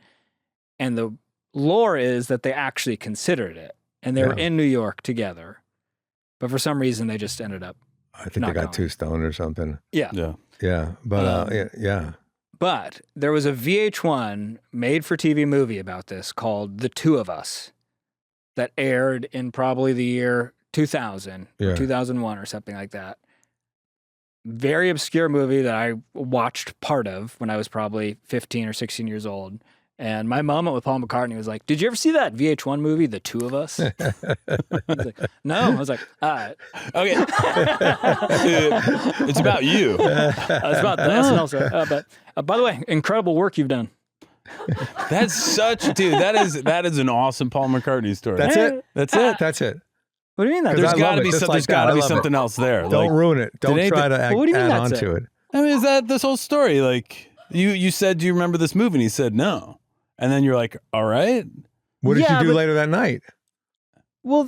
And the lore is that they actually considered it and they were Yeah. in New York together, but for some reason they just ended up. I think Not they got going. too stoned or something. Yeah. Yeah. Yeah, but yeah. But there was a VH1 made-for-TV movie about this called The Two of Us that aired in probably the year 2000 or Yeah. 2001 or something like that. Very obscure movie that I watched part of when I was probably 15 or 16 years old. And my moment with Paul McCartney was like, "Did you ever see that VH1 movie, The Two of Us?" I was like, "No." I was like, Okay. It's about you. it's about the SNL show. But by the way, incredible work you've done. That's such, dude. That is an awesome Paul McCartney story. That's it. That's it. That's it. What do you mean that? There's I got love to it. be Just something. like There's that. got to I be love it. something else there. Don't Like, ruin it. Don't ain't try the- to What do you mean add that's on to it? it. I mean, is that this whole story? Like you said, do you remember this movie? And he said no, and then you're like, all right. What did Yeah, you do but- later that night? No,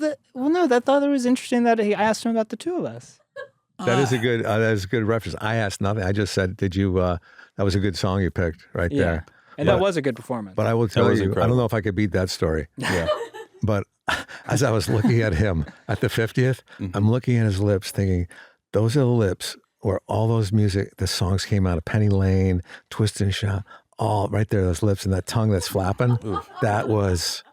that thought it was interesting that I asked him about The Two of Us. That is a good reference. I asked nothing. I just said, "Did you?" That was a good song you picked right Yeah. there. And But- that was a good performance. But I will tell was you, I incredible. don't know if I could beat that story. Yeah. But as I was looking at him at the 50th, I'm looking at his lips, thinking, "Those are the lips where all the songs came out of Penny Lane, Twist and Shout, all right there. Those lips and that tongue that's flapping. That was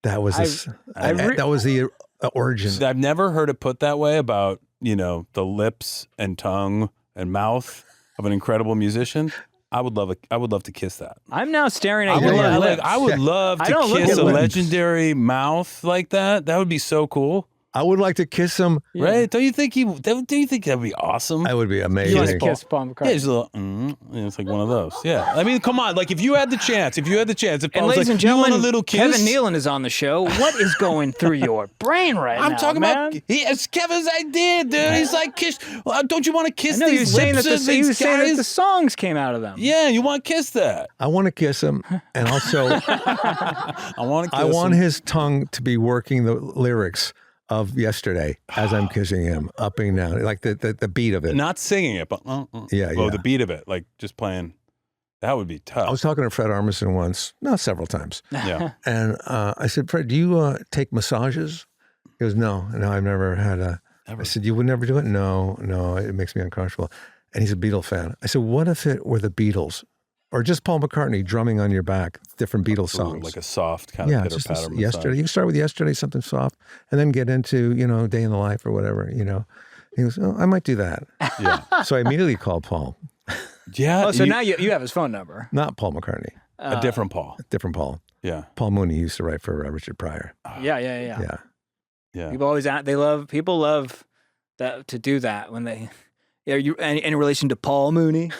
that was the origin. I've never heard it put that way about the lips and tongue and mouth of an incredible musician. I would love to kiss that. I'm now staring I at would, your love, lips. I would love I to don't look kiss at a lips. legendary mouth like that. That would be so cool, I would like to kiss him. right? Don't you think that'd be awesome? That would be You want amazing. to kiss Paul McCartney. Yeah, just a little. It's like one of those. Yeah, I mean, come on. Like if you had the chance, if And Paul was ladies like, and you gentlemen, want a little kiss? Kevin Nealon is on the show. What is going through your brain right now? I'm talking man? about it's Kevin's idea, dude. He's like, kiss. Well, don't you want to I kiss know you were these saying that lips of you were these saying that guys? the songs came out of them. Yeah, you want to kiss that? I want to kiss him, and also I want to kiss I want him. his tongue to be working the lyrics of yesterday as I'm kissing him, up and down, like the beat of it. Not singing it, but Yeah, Oh, yeah. the beat of it, like just playing. That would be tough. I was talking to Fred Armisen once, no, several times, yeah. and I said, "Fred, do you take massages?" He goes, "No, I've never had a." I said, "You would never do it?" No, it makes me uncomfortable. And he's a Beatle fan. I said, "What if it were the Beatles or just Paul McCartney drumming on your back, different Beatles songs. Like a soft kind of pitter patter. Yesterday. You can start with Yesterday, something soft, and then get into, Day in the Life or whatever, He goes, oh, I might do that. Yeah. So I immediately called Paul. Yeah. Oh, so now you have his phone number. Not Paul McCartney. A different Paul. Different Paul. Yeah. Paul Mooney used to write for Richard Pryor. Yeah. Yeah. People love that to do that when they, you in relation to Paul Mooney.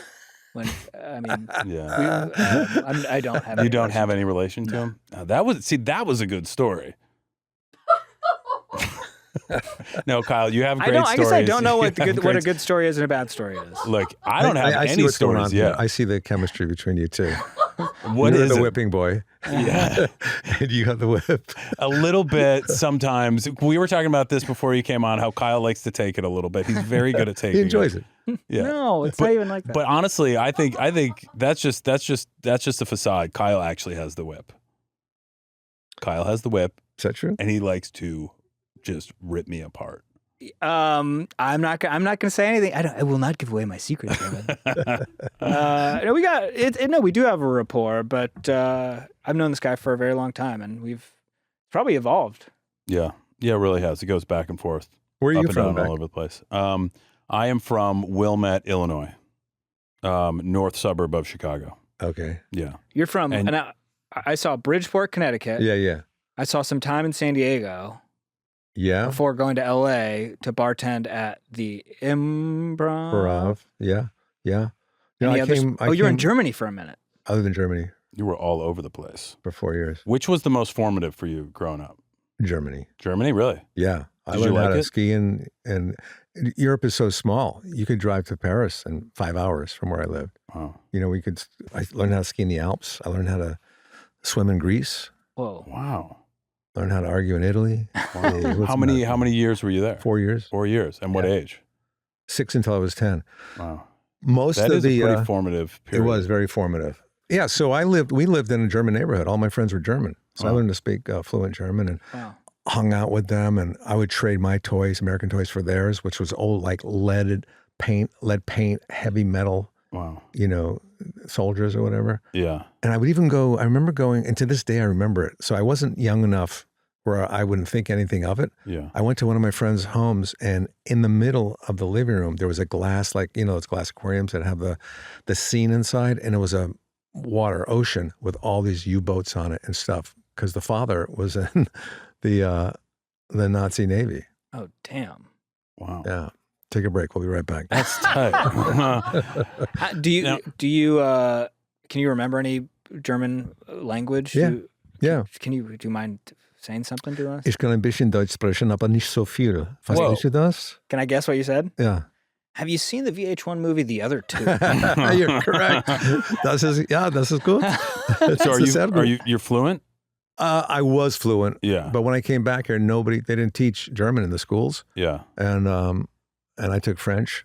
When Yeah. I don't have. You don't have any relation to him? That was a good story. No, Kyle, you have great stories. I guess I don't know what a good story is and a bad story is. Look, I don't have I see any what's going stories on yet. here. I see the chemistry between you two. What You're is the it? whipping boy. Yeah. And you got the whip. A little bit sometimes. We were talking about this before you came on, how Kyle likes to take it a little bit. He's very good at taking it. He enjoys it. Yeah. No, it's not even like that. But honestly, I think that's just a facade. Kyle actually has the whip. Kyle has the whip. Is that true? And he likes to just rip me apart. I'm not gonna say anything. I will not give away my secret, Kevin. We do have a rapport, but I've known this guy for a very long time, and we've probably evolved. Yeah, it really has. It goes back and forth. Where are you up and from, down Beck? all over the place. I am from Wilmette, Illinois, north suburb of Chicago. Okay. Yeah. You're from, and I saw Bridgeport, Connecticut. Yeah. I saw some time in San Diego. Yeah. Before going to LA to bartend at the Improv. Yeah. You're in Germany for a minute. I lived in Germany You were all over the place. for 4 years. Which was the most formative for you growing up? Germany. Germany, really? Yeah. I Did you learned how like to it? ski and Europe is so small. You could drive to Paris in 5 hours from where I lived. Wow. I learned how to ski in the Alps. I learned how to swim in Greece. Whoa. Wow. Learned how to argue in Italy. How many years were you there? 4 years. 4 years. And what Yeah. age? 6 until I was 10. Wow. Most That of is the a pretty formative it period. was very formative. Yeah, so we lived in a German neighborhood. All my friends were German. So I learned to speak fluent German and Wow. hung out with them, and I would trade my toys, American toys, for theirs, which was old, like lead paint, heavy metal, Wow. soldiers or whatever. Yeah. And I would even go, I remember going, and to this day I remember it. So I wasn't young enough where I wouldn't think anything of it. Yeah. I went to one of my friends' homes, and in the middle of the living room, there was a glass, those glass aquariums that have the scene inside, and it was a ocean with all these U-boats on it and stuff, because the father was in the Nazi Navy. Oh, damn. Wow. Yeah. Take a break. We'll be right back. That's tight. Do you can you remember any German language? Yeah. Yeah. Do you mind saying something to us? Ich kann ein bisschen Deutsch sprechen, aber nicht so viel. Verstehst du das? Can I guess what you said? Yeah. Have you seen the VH1 movie The Other Two? You're correct. Das ist gut. So you're fluent? I was fluent. Yeah. But when I came back here, they didn't teach German in the schools. Yeah. And I took French.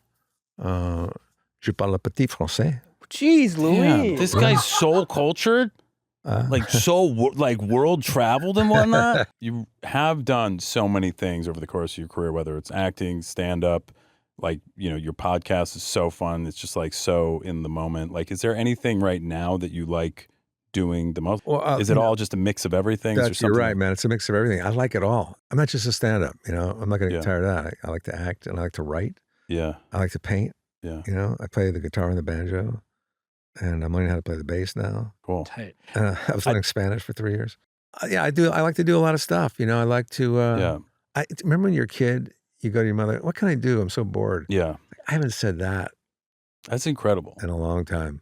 Je parle petit français. Jeez, Louis. This guy's so cultured, world traveled and whatnot. You have done so many things over the course of your career, whether it's acting, stand up, your podcast is so fun. It's just so in the moment. Is there anything right now that you like doing the most? Well, is it all just a mix of everything? You're right, man. It's a mix of everything. I like it all. I'm not just a stand-up, I'm not going to get tired of that. I like to act and I like to write. Yeah. I like to paint. Yeah. I play the guitar and the banjo, and I'm learning how to play the bass now. Cool. Tight. I was learning Spanish for 3 years. I do. I like to do a lot of stuff. I like to. I remember when you're a kid, you go to your mother, what can I do? I'm so bored. Yeah. I haven't said that That's incredible. in a long time.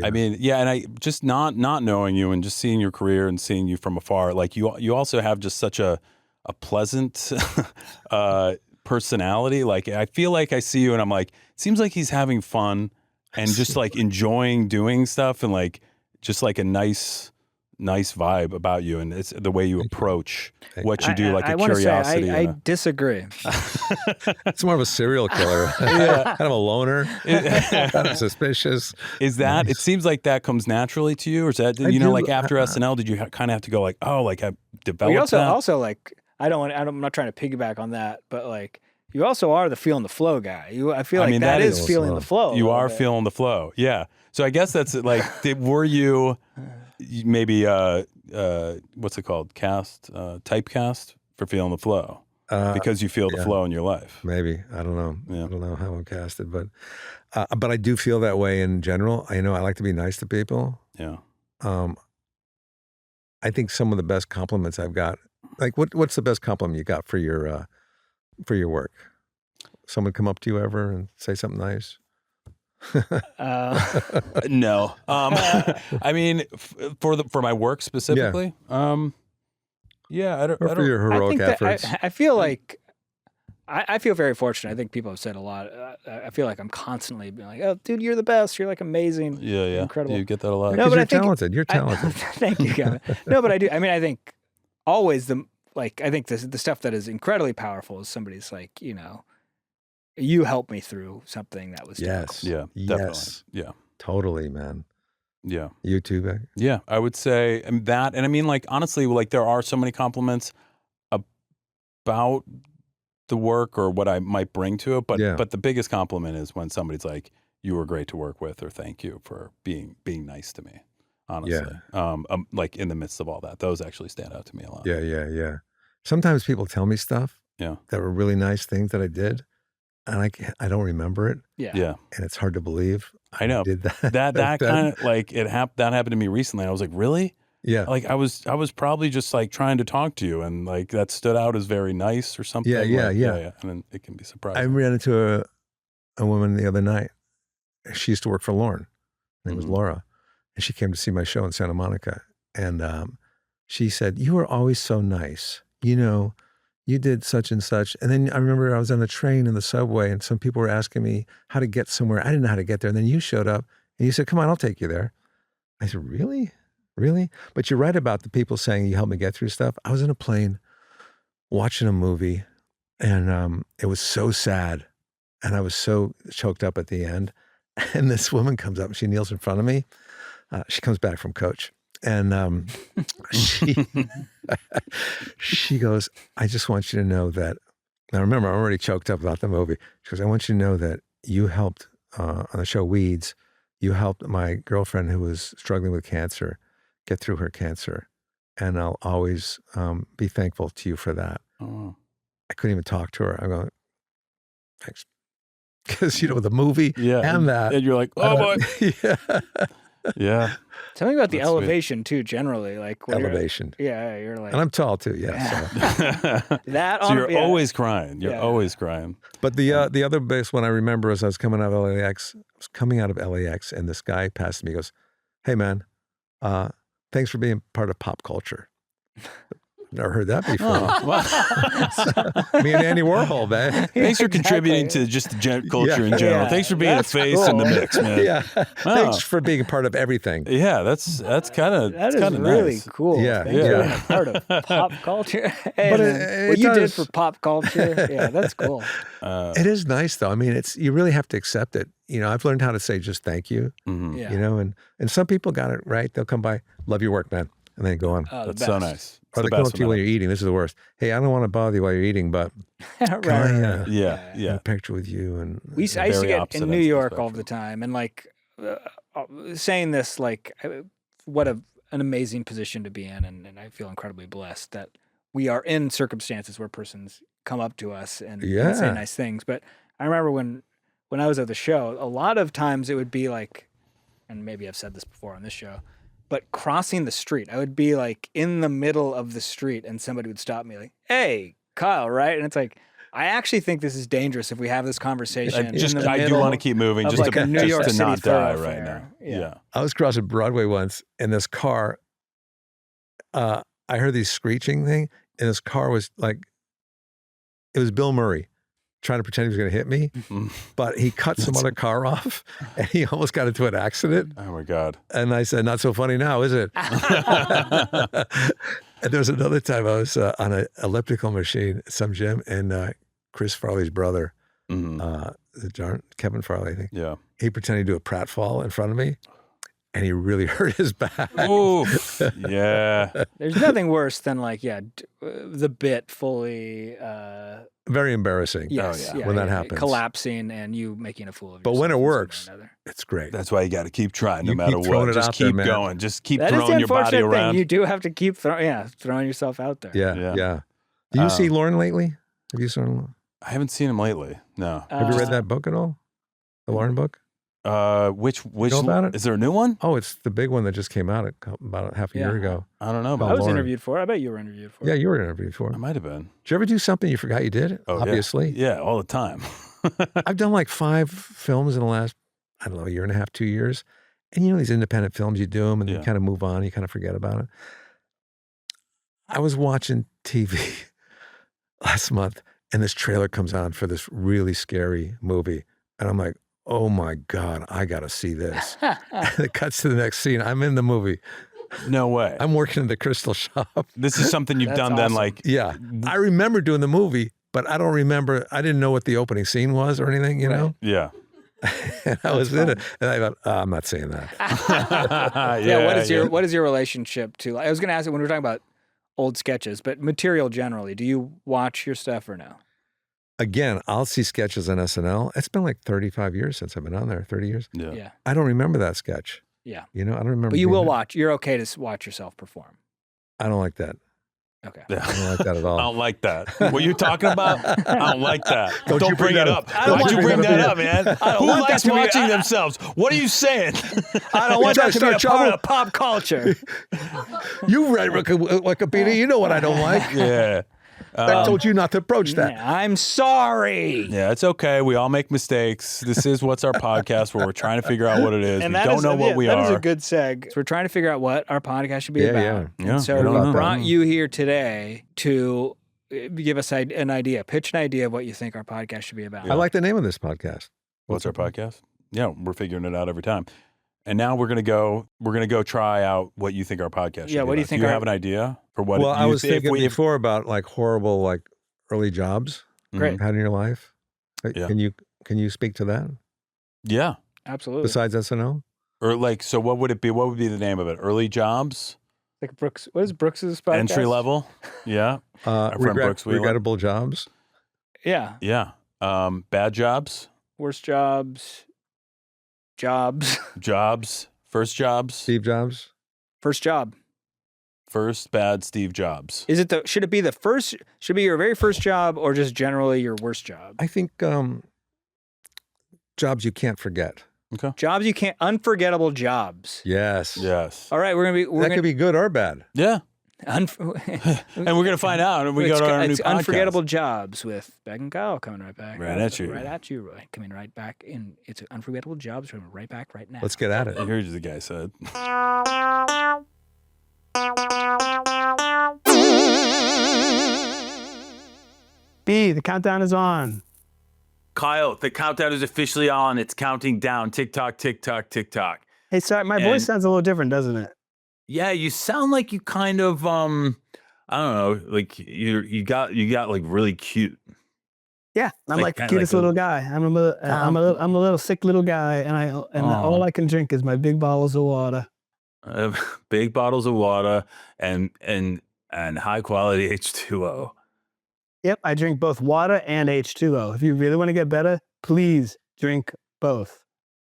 I mean, and I just not knowing you and just seeing your career and seeing you from afar, you also have just such a pleasant personality. I feel like I see you and I'm like, it seems like he's having fun and just enjoying doing stuff and just a nice vibe about you, and it's the way you approach what you do, I a wanna curiosity. Say, I disagree. It's more of a serial killer. Kind of a loner. Kind of suspicious. Is that? It seems like that comes naturally to you, or is that after SNL, did you kind of have to go I developed We that? also I'm not trying to piggyback on that, but you also are the feeling the flow guy. I feel like mean, that that is is feeling the flow. a You little are bit. feeling the flow. Yeah. So I guess that's like, were you maybe, what's it called? Typecast for feeling the flow because you feel the flow in your life. Maybe. I don't know. Yeah. I don't know how I'm casted, but I do feel that way in general. I like to be nice to people. Yeah. I think some of the best compliments I've got, like what's the best compliment you got for your work? Someone come up to you ever and say something nice? No. I mean, for my work specifically, yeah, I don't. Or for your heroic efforts? I feel like I feel very fortunate. I think people have said a lot. I feel like I'm constantly being like, "Oh, dude, you're the best. You're like amazing. Yeah. Incredible." You get that a lot. No, Because but you're I think talented. You're talented. Thank you, Kevin. No, but I do. I mean, I think always I think the stuff that is incredibly powerful is somebody's like, you helped me through something that was Yes. Yeah, definitely. Yes. Yeah. Totally, man. Yeah. You too, Beck? Yeah, I would say that. And I mean, like, honestly, like, there are so many compliments about the work or what I might bring to it. But the biggest compliment is when somebody's like, you were great to work with, or thank you for being nice to me, honestly. Like, in the midst of all that, those actually stand out to me a lot. Yeah. Sometimes people tell me stuff that were really nice things that I did, and I don't remember it. Yeah. And it's hard to believe. I know. Did that. That kind of, like, that happened to me recently. I was like, really? Yeah. Like, I was probably just, like, trying to talk to you, and, like, that stood out as very nice or something. Yeah. And then it can be surprising. I ran into a woman the other night. She used to work for Lauren. Her name was Laura. And she came to see my show in Santa Monica. And she said, "You were always so nice. You did such and such." And then I remember I was on the train in the subway, and some people were asking me how to get somewhere. I didn't know how to get there. And then you showed up and you said, "Come on, I'll take you there." I said, "Really? Really?" But you're right about the people saying you helped me get through stuff. I was in a plane watching a movie, and it was so sad. And I was so choked up at the end. And this woman comes up and she kneels in front of me. She comes back from Coach. And she goes, "I just want you to know that," now remember, I'm already choked up about the movie. She goes, "I want you to know that you helped on the show Weeds, you helped my girlfriend who was struggling with cancer get through her cancer. And I'll always be thankful to you for that." Oh. I couldn't even talk to her. I'm going, "Thanks." Because, the movie and that. And you're like, oh, boy. Yeah. Yeah. Something about the That's sweet. elevation too, generally, like when Elevation. you're like, And I'm tall too, yeah. So. that. So you're always crying. You're Yeah. always crying. But the other best one I remember is I was coming out of LAX, and this guy passed me. He goes, "Hey man, thanks for being part of pop culture." Never heard that before. Oh, wow. Me and Andy Warhol, man. Thanks for contributing to just the culture in general. Yeah. Thanks for being That's a face in the cool. mix, man. Yeah. Thanks for being a part of everything. Yeah, that's kind of That is really nice. cool. Yeah, Thanks for yeah. being a part of pop culture. Hey, But man, it what you did does- for pop culture, yeah, that's cool. It is nice though. I mean, you really have to accept it. I've learned how to say just thank you. Mhm. Yeah, And some people got it right. They'll come by, "Love your work, man," and then go on. The That's so best. nice. It's Or the they come best up to you when you're eating. This is the worst. "Hey, I don't want to bother you while you're eating, but Right, can I right. Yeah, have yeah. a picture with you?" And I used to Very get opposite in New ends of the York all the spectrum. time, and like saying this, like what an amazing position to be in, and I feel incredibly blessed that we are in circumstances where persons come up to us and say Yeah. nice things. But I remember when I was at the show, a lot of times it would be like, and maybe I've said this before on this show, but crossing the street, I would be like in the middle of the street, and somebody would stop me like, "Hey, Kyle," right? And it's like, I actually think this is dangerous if we have this conversation. I in the do middle want to keep moving of just like to, a New just York to City not die right thoroughfare. now. Yeah. I was crossing Broadway once, and this car, I heard these screeching thing, and this car was like, it was Bill Murray trying to pretend he was going to hit me, but he cut some other car off, and he almost got into an accident. Oh my God. And I said, "Not so funny now, is it?" And there was another time I was on an elliptical machine at some gym, and Chris Farley's brother, Kevin Farley, I think, Yeah. he pretended to do a pratfall in front of me, and he really hurt his back. Oof. Yeah. There's nothing worse than like, the bit fully very embarrassing. Yes, yeah. When that happens. collapsing and you making a fool of But yourself. when it in some way or works, another. it's great. That's why you got to keep trying, no You matter keep throwing what. it Just out there, keep man. going. Just keep That is the throwing your body unfortunate around. thing. You do have to keep throwing yourself out there. Yeah. Do you see Lauren lately? Have you seen Lauren? I haven't seen him lately. No. Have you read that book at all? The Lauren book? Which know about it? is there a new one? Oh, it's the big one that just came out about half a year ago. I don't know I about was Lauren. interviewed for it. I bet you were interviewed for it. Yeah, you were interviewed for. I might have been. Did you ever do something you forgot you did? Oh, yeah. Obviously. Yeah, all the time. I've done like 5 films in the last, I don't know, a year and a half, 2 years. And you know, these independent films, you do them and you kind of move on, you kind of forget about it. I was watching TV last month and this trailer comes on for this really scary movie. And I'm like, oh my God, I got to see this. And it cuts to the next scene. I'm in the movie. No way. I'm working in the crystal shop. This is something you've That's done then, awesome. like, Yeah. I remember doing the movie, but I don't remember, I didn't know what the opening scene was or anything, you know? yeah. And I was in it. And I thought, I'm not saying that. What is your relationship to? I was going to ask you when we were talking about old sketches, but material generally. Do you watch your stuff or no? Again, I'll see sketches on SNL. It's been like 35 years since I've been on there, 30 years. Yeah. I don't remember that sketch. Yeah. You know, I don't remember. But you being will there. watch. You're okay to watch yourself perform. I don't like that. Okay. Yeah. I don't like that at I all. don't like that. What you talking about? I don't like that. Don't you bring bring it that up. up. Don't you bring that up up, man. Who want that likes to be- watching themselves? What are you saying? I don't want trying that to to be a start part trouble? of pop culture. You read Wikipedia. You know what I don't like. Yeah. I told you not to approach that. Yeah, I'm sorry. Yeah, it's okay. We all make mistakes. This is What's Our Podcast, where we're trying to figure out what it is. We that don't is- know what we That are. is a good seg. So we're trying to figure out what our podcast should be Yeah, about. yeah. Yeah, And so we we don't know. brought you here today to give us an idea, pitch an idea of what you think our podcast should be about. I like the name of this podcast. What's Our Podcast? Yeah, we're figuring it out every time. And now we're gonna go try out what you think our podcast should be. what do you about. think Do you our- have an idea for what? Well, I was if thinking we- before about like horrible, like early jobs Great. you've had in your life. Yeah. Can you speak to that Yeah. Absolutely. besides SNL? Or like, so what would it be? What would be the name of it? Early jobs? Like Brooks, what is Brooks's podcast? Entry level? Yeah. Our friend Brooks Wheeler. Regrettable jobs. Yeah. Yeah. Bad jobs? Worst jobs. Jobs? First jobs? Steve Jobs. First job. First bad Steve Jobs. Is it should it be the first, should it be your very first job or just generally your worst job? I think jobs you can't forget. Jobs you can't, unforgettable jobs. Yes. Yes. All right, That could be good or bad. Yeah. and And we're going to find out when we go to our new it's podcast. Unforgettable Jobs with Beck and Kyle coming right back. Right at you. Right at you. Right, coming right back in. It's Unforgettable Jobs coming right back right now. Let's get at it. Here's what the guy said. B, the countdown is on. Kyle, the countdown is officially on. It's counting down. Tick tock, tick tock, tick tock. Hey, sorry, my And- voice sounds a little different, doesn't it? Yeah, you sound like you kind of I don't know, like you got like really cute. Yeah, I'm Like like the kinda cutest like a- little guy. I'm a little sick little guy, and all I can drink is my big bottles of water. Big bottles of water and high quality H2O. Yep, I drink both water and H2O. If you really want to get better, please drink both.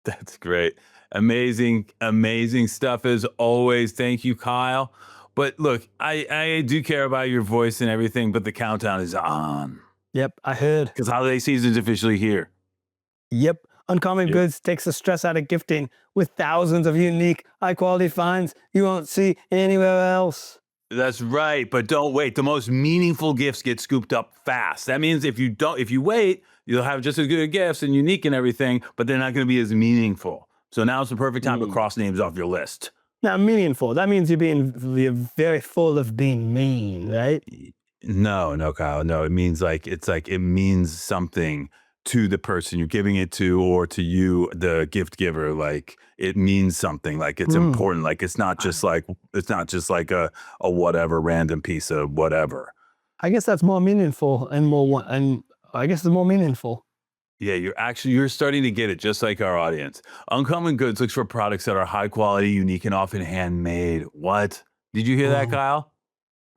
That's great. Amazing stuff as always. Thank you, Kyle. But look, I do care about your voice and everything, but the countdown is on. Yep, I heard. Because holiday season's officially here. Yep. Uncommon Goods takes the stress out of gifting with thousands of unique, high-quality finds you won't see anywhere else. That's right, but don't wait. The most meaningful gifts get scooped up fast. That means if you wait, you'll have just as good gifts and unique and everything, but they're not going to be as meaningful. So now's the perfect time to cross names off your list. Now, meaningful, that means you're very full of being mean, right? No, Kyle. No, it means it means something to the person you're giving it to, or to you, the gift giver. Like it means something. Like it's important. Like it's not just like a whatever random piece of whatever. I guess that's more meaningful and I guess it's more meaningful. Yeah, you're starting to get it, just like our audience. Uncommon Goods looks for products that are high quality, unique, and often handmade. What? Did you hear that, Kyle?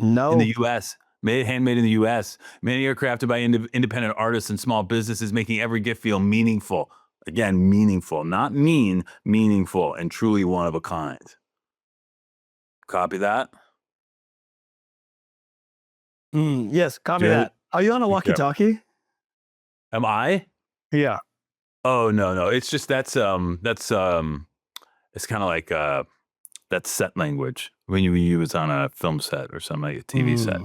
No. In the U.S., handmade in the U.S. Many are crafted by independent artists and small businesses, making every gift feel meaningful. Again, meaningful, not mean, meaningful, and truly one of a kind. Copy that? Yes, copy Dude. that. Are you on a walkie-talkie? Am I? Yeah. Oh, no. It's just it's kind of like that's set language when you use on a film set or something, like a TV set.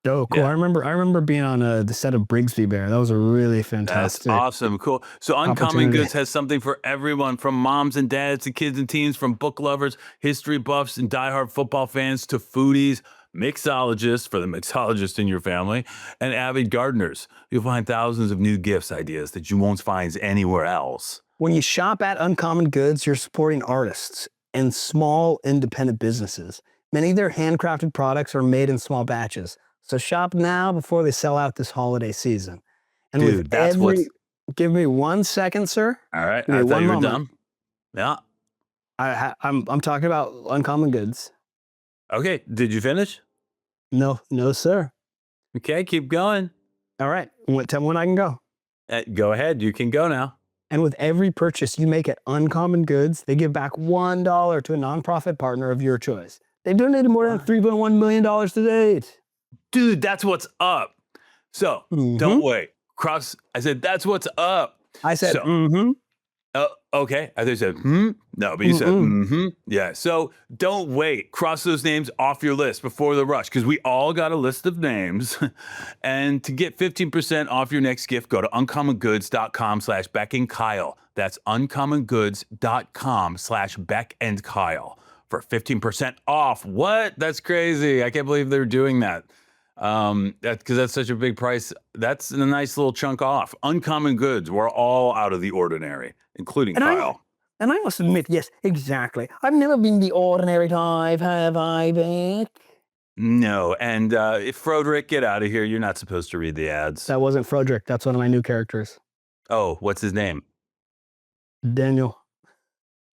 Oh, cool. Yeah. I remember being on the set of Brigsby Bear. That was a really That's fantastic. awesome. Cool. So Uncommon opportunity. Goods has something for everyone, from moms and dads to kids and teens, from book lovers, history buffs, and diehard football fans to foodies, mixologists for the mixologist in your family, and avid gardeners. You'll find thousands of new gifts ideas that you won't find anywhere else. When you shop at Uncommon Goods, you're supporting artists and small independent businesses. Many of their handcrafted products are made in small batches. So shop now before they sell out this holiday season. And Dude, that's what's... Give me 1 second, sir. All right. Give me I thought one you were moment. done. Yeah. I'm talking about Uncommon Goods. Okay. Did you finish? No, sir. Okay. Keep going. All right. Tell me when I can go. Go ahead. You can go now. And with every purchase you make at Uncommon Goods, they give back $1 to a nonprofit partner of your choice. They've donated more than $3.1 million to date. Dude, that's what's up. So don't wait. I said, that's what's up. I said, so, okay. I said, No, but you said, Yeah. So don't wait. Cross those names off your list before the rush, because we all got a list of names. And to get 15% off your next gift, go to uncommongoods.com/Beck and Kyle. That's uncommongoods.com/Beck and Kyle for 15% off. What? That's crazy. I can't believe they're doing that. Because that's such a big price. That's a nice little chunk off. Uncommon Goods. We're all out of the ordinary, including Kyle. And I must admit, yes, exactly. I've never been the ordinary type, have I, Beck? No. And if Froderick, get out of here. You're not supposed to read the ads. That wasn't Frederick. That's one of my new characters. Oh, what's his name? Daniel.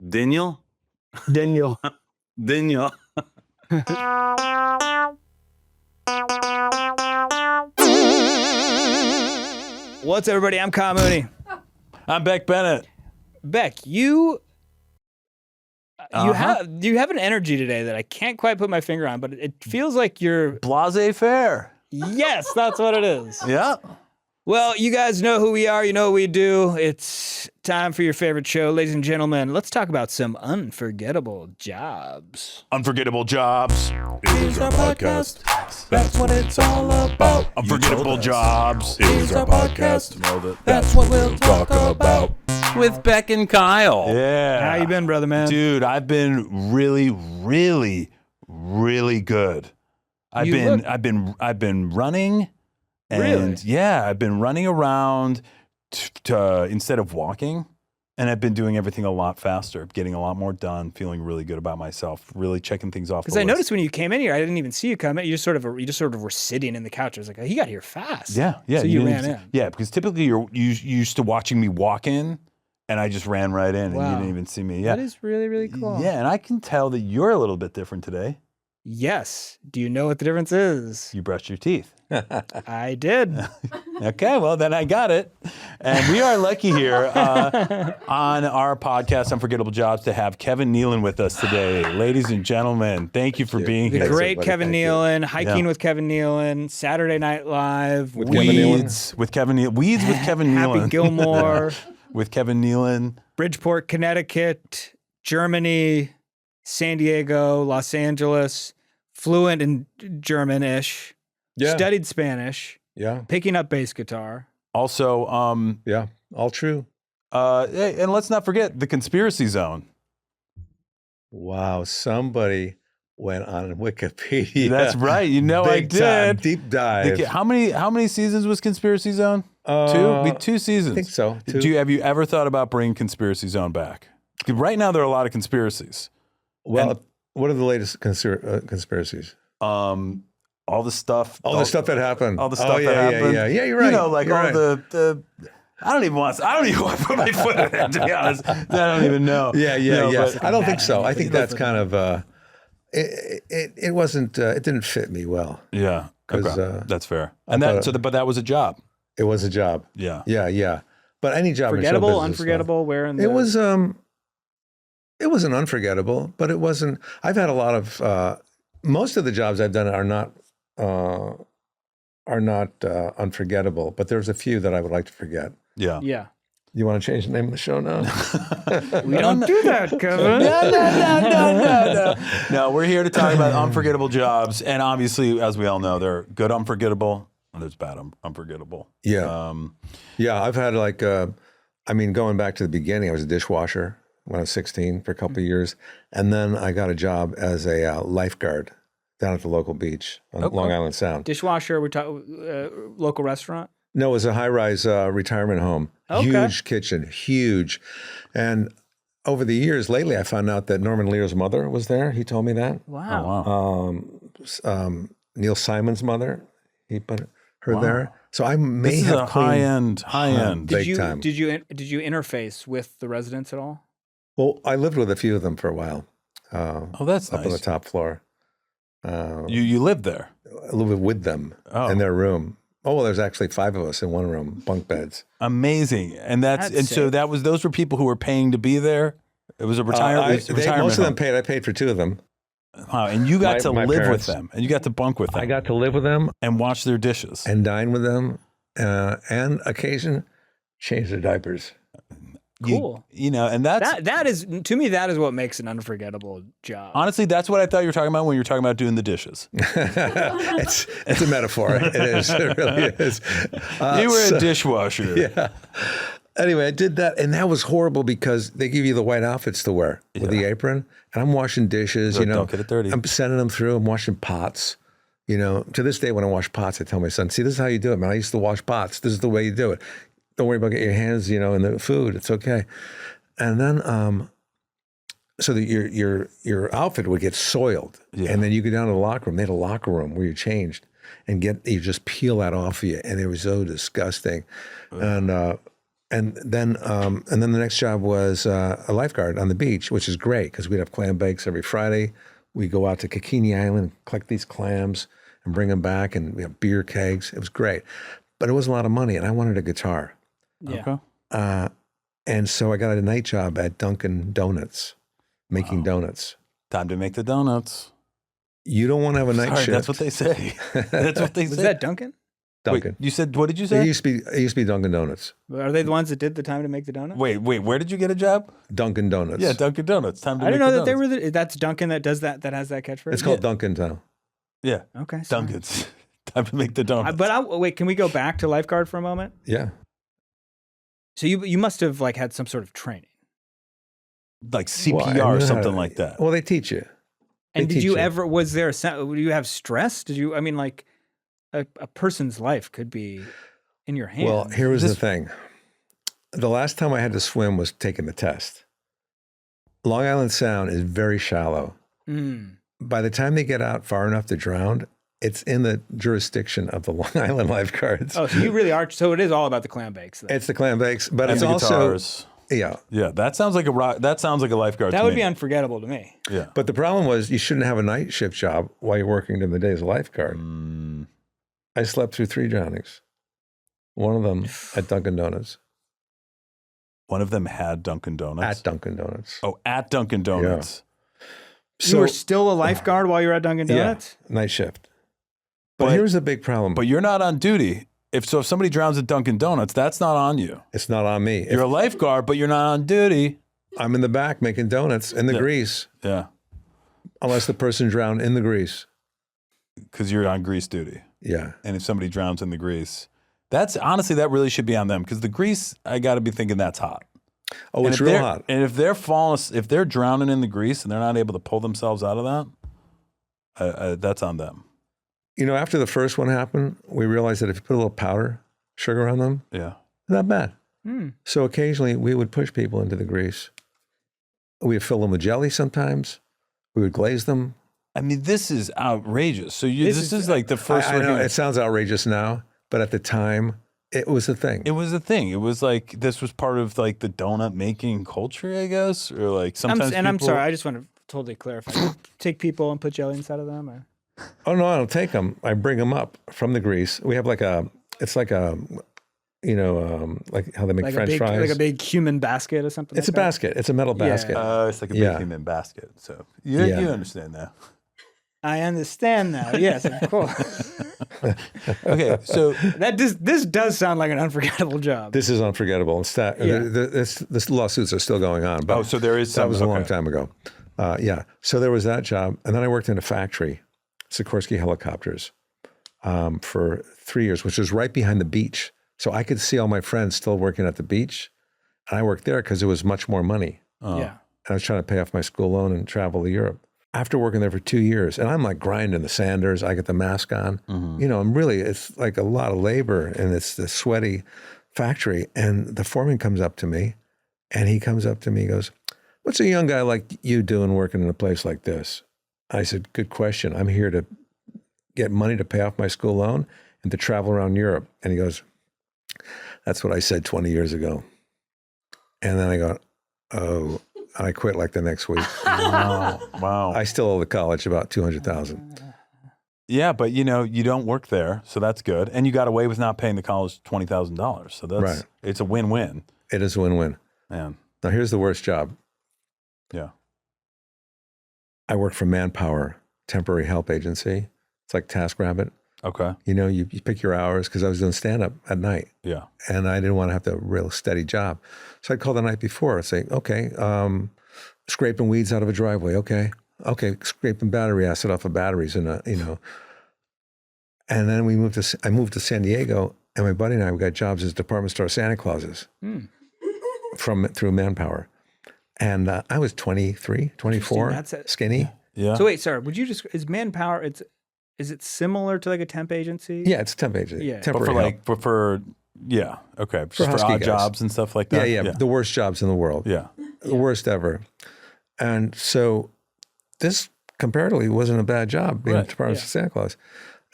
Daniel? Daniel. Daniel. What's up, everybody? I'm Kahan Mooney. I'm Beck Bennett. Beck, you have an energy today that I can't quite put my finger on, but it feels like you're Blasé-faire. Yes, that's what it is. Yeah. Well, you guys know who we are. You know what we do. It's time for your favorite show. Ladies and gentlemen, let's talk about some unforgettable jobs. Unforgettable jobs. Is our podcast. That's what it's all about. Unforgettable jobs. Is our podcast. That's what we'll talk about. With Beck and Kyle. Yeah. How you been, brother, man? Dude, I've been really, really, really good. I've been running. And Really? yeah, I've been running around instead of walking, and I've been doing everything a lot faster, getting a lot more done, feeling really good about myself, really checking things off. Because I noticed when you came in here, I didn't even see you come in. You just sort of were sitting in the couch. I was like, oh, he got here fast. Yeah. So you ran didn't- in. Yeah, because typically you used to watching me walk in, and I just ran right in, and Wow. you didn't even see me. Yeah, That is really, really cool. Yeah, and I can tell that you're a little bit different today. Yes. Do you know what the difference is? You brushed your teeth. I did. Okay, well, then I got it. And we are lucky here on our podcast, Unforgettable Jobs, to have Kevin Nealon with us today. Ladies and gentlemen, thank you for being The here. great Kevin Thank you. Nealon, Hiking Yeah. with Kevin Nealon, Saturday Night Live, With Kevin Nealon? Weeds with Kevin Nealon. Weeds with Kevin Nealon. Happy Gilmore, With Kevin Nealon. Bridgeport, Connecticut, Germany, San Diego, Los Angeles, fluent in German-ish, Yeah. studied Spanish, Yeah. picking up bass guitar. Also, Yeah. All true. hey, and let's not forget the Conspiracy Zone. Wow. Somebody went on Wikipedia. That's right. You know I Big time, did. deep dive. How many seasons was Conspiracy Zone? Two seasons. I think so. Have you ever thought about bringing Conspiracy Zone back? Right now, there are a lot of conspiracies. Well, what are the latest conspiracies? All the stuff. All the stuff that happened. All the stuff that happened. Yeah, you're right. You know, like You're all right. the. I don't even want to put my foot in it, to be honest. I don't even know. Yeah. But I don't think so. I think that's kind of. It wasn't. It didn't fit me well. Yeah. because That's fair. I And that thought- so, but that was a job. it was a job. Yeah. Yeah. But any job in show Forgettable, business is fun. unforgettable. Where in the It wasn't unforgettable, but it wasn't. I've had a lot of most of the jobs I've done are not unforgettable, but there's a few that I would like to forget. Yeah. Yeah. You want to change the name of the show now? We don't do that, Kevin. No. No, we're here to talk about unforgettable jobs, and obviously, as we all know, there are good unforgettable and there's bad unforgettable. Yeah. Yeah, I've had going back to the beginning, I was a dishwasher when I was 16 for a couple of years. And then I got a job as a lifeguard down at the local beach on Long Island Sound. Dishwasher. We talk local restaurant. No, it was a high-rise retirement home. Okay. Huge kitchen, huge. And over the years, lately, I found out that Norman Lear's mother was there. He told me that. Wow. Neil Simon's mother, he put her there. So I may This is have a high end. big time. Did you interface with the residents at all? Well, I lived with a few of them for a while. Oh, that's up on the nice. top floor. You lived there. I lived with them in their room. Oh, well, there's actually 5 of us in one room, bunk beds. Amazing. And That's so sick. those were people who were paying to be there. It was a retirement. Most of them home. paid. I paid for 2 of them. Wow, and you got to My live parents. with them, and you got to bunk with them. I got to live with them and wash their dishes. and dine with them, and occasion change their diapers. Cool. And That is, to me, that is what makes an unforgettable job. honestly, that's what I thought you were talking about when you were talking about doing the dishes. It's a metaphor. It is. It really is. You were a dishwasher. Yeah. Anyway, I did that, and that was horrible because they give you the white outfits to wear with the apron, and I'm washing dishes. Look, don't get it dirty. I'm sending them through. I'm washing pots. To this day, when I wash pots, I tell my son, "See, this is how you do it, man. I used to wash pots. This is the way you do it. Don't worry about getting your hands, in the food. It's okay." And then, so that your outfit would get soiled, and then you go down to the locker room. They had a locker room where you changed, and you just peel that off of you, and it was so disgusting. And then the next job was a lifeguard on the beach, which is great because we'd have clam bakes every Friday. We go out to Kaiti Island, collect these clams, and bring them back, and we have beer kegs. It was great, but it was a lot of money, and I wanted a guitar. Yeah. Okay. And so I got a night job at Dunkin' Donuts, making donuts. Time to make the donuts. You don't want to have a night Sorry, shift. that's what they say. That's what they Was say. that Duncan? Dunkin'. Wait, you said, what did you It say? used to be Dunkin' Donuts. Are they the ones that did the time to make the donut? Wait, where did you get a job? Dunkin' Donuts. Yeah, Dunkin' Donuts. Time to I make didn't know the that they donuts. were. That's Duncan that does that. That has that catchphrase. It's called Dunkin' now. Yeah, Okay. sorry. Dunkin's. Time to make the donuts. Wait, can we go back to lifeguard for a moment? Yeah. So you must have had some sort of training. like Well, I CPR or know something how- like that. Well, they teach you. And They did teach you you. ever? Was there do you have stress? Did you? I mean, like a person's life could be in your hands. Well, here was the thing. The last time I had to swim was taking the test. Long Island Sound is very shallow. Mm. By the time they get out far enough to drown, it's in the jurisdiction of the Long Island lifeguards. Oh, so you really are. So it is all about the clam bakes. Then. It's the clam bakes, but And it's the also guitars. yeah. Yeah, that sounds like a lifeguard. That to would me. be unforgettable to me. Yeah. But the problem was you shouldn't have a night shift job while you're working during the day as a lifeguard. I slept through 3 drownings. One of them at Dunkin' Donuts. One of them had Dunkin' Donuts. At Dunkin' Donuts. Oh, at Dunkin' Donuts. You were still a lifeguard while you were at Dunkin' Donuts? Yeah, night shift. But But- here's the big problem. But you're not on duty. If somebody drowns at Dunkin' Donuts, that's not on you. It's not on me. You're a lifeguard, but you're not on duty. I'm in the back making donuts in the Yeah. grease, Yeah, unless the person drowned in the grease. because you're on grease duty. Yeah. And if somebody drowns in the grease, that really should be on them because the grease, I got to be thinking that's hot. Oh, And it's if real they're- hot. And if they're drowning in the grease and they're not able to pull themselves out of that, that's on them. You know, after the first one happened, we realized that if you put a little powder, sugar on them, Yeah. not bad. Mm. So occasionally we would push people into the grease. We would fill them with jelly sometimes. We would glaze them. I mean, this is outrageous. So this is like the first. I know it sounds outrageous now, but at the time, it was a thing. It was a thing. It was like this was part of like the donut making culture, I guess, or like sometimes. I'm people- sorry. I just want to totally clarify. You take people and put jelly inside of them? Or? Oh no, I don't take them. I bring them up from the grease. We have like it's like a, like how they make Like French fries. like a big human basket or something. It's a basket. It's a metal basket. It's like a big human basket. So you understand that. I understand now. Yes, of course. Okay, so This does sound like an unforgettable job. This is unforgettable. This lawsuits are still going on. But so there is some. That was a long time ago. So there was that job. And then I worked in a factory, Sikorsky helicopters, for 3 years, which was right behind the beach. So I could see all my friends still working at the beach. And I worked there because it was much more money. Yeah. And I was trying to pay off my school loan and travel to Europe. After working there for 2 years, and I'm like grinding the sanders, I get the mask on. I'm really, it's like a lot of labor, and it's the sweaty factory. And the foreman comes up to me, and he goes, "What's a young guy like you doing working in a place like this?" I said, "Good question. I'm here to get money to pay off my school loan and to travel around Europe." And he goes, "That's what I said 20 years ago." And then I go, "Oh." And I quit like the next week. Wow. I still owe the college about $200,000. Yeah, but you don't work there, so that's good. And you got away with not paying the college $20,000. So that's It's a win-win. It is a win-win. Man. Now here's the worst job. Yeah. I work for Manpower, temporary help agency. It's like TaskRabbit. Okay. You pick your hours because I was doing stand-up at night. Yeah. And I didn't want to have a real steady job. So I'd call the night before and say, okay, scraping weeds out of a driveway. Okay, scraping battery acid off of batteries. And, and then I moved to San Diego, and my buddy and I, we got jobs as department store Santa Clauses through Manpower. And I was 23, 24, skinny. Yeah. So wait, sorry, would you just, is Manpower, is it similar to like a temp agency? Yeah, it's a temp agency. Yeah. Temporary help. For okay. For Just for husky odd guys. jobs and stuff like that. Yeah, the worst jobs in the world. Yeah. The worst ever. And so this comparatively wasn't a bad job being a department store Santa Claus.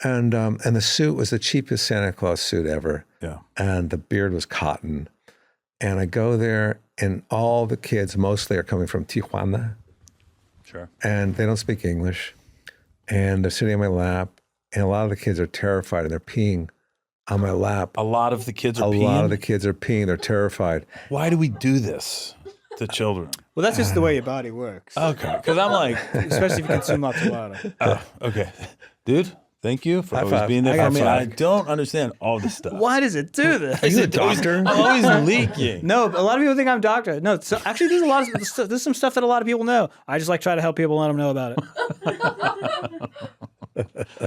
And the suit was the cheapest Santa Claus suit ever. Yeah. And the beard was cotton. And I go there, and all the kids mostly are coming from Tijuana. Sure. And they don't speak English. And they're sitting on my lap. And a lot of the kids are terrified, and they're peeing on my lap. A lot of the kids are peeing? A lot of the kids are peeing. They're terrified. Why do we do this to children? Well, that's just the way your body works. Okay. Because I'm like... Especially if you consume lots of water. Okay. Dude, thank you for High always five. being there High for me. five. I don't understand all this stuff. Why does it do this? Are you a doctor? I'm always leaking. No, a lot of people think I'm a doctor. No, so actually, there's a lot of stuff. There's some stuff that a lot of people know. I just like try to help people and let them know about it.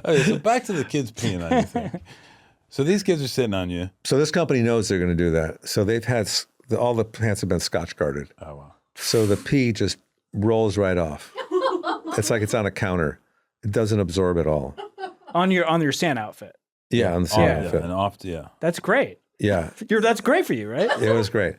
Okay, so back to the kids peeing on you thing. So these kids are sitting on you. So this company knows they're going to do that. So they've had, all the pants have been Scotch guarded. Oh, wow. So the pee just rolls right off. It's like it's on a counter. It doesn't absorb at all. on your Santa outfit. Yeah, on the Santa outfit. Yeah. That's great. Yeah. That's great for you, right? It was great.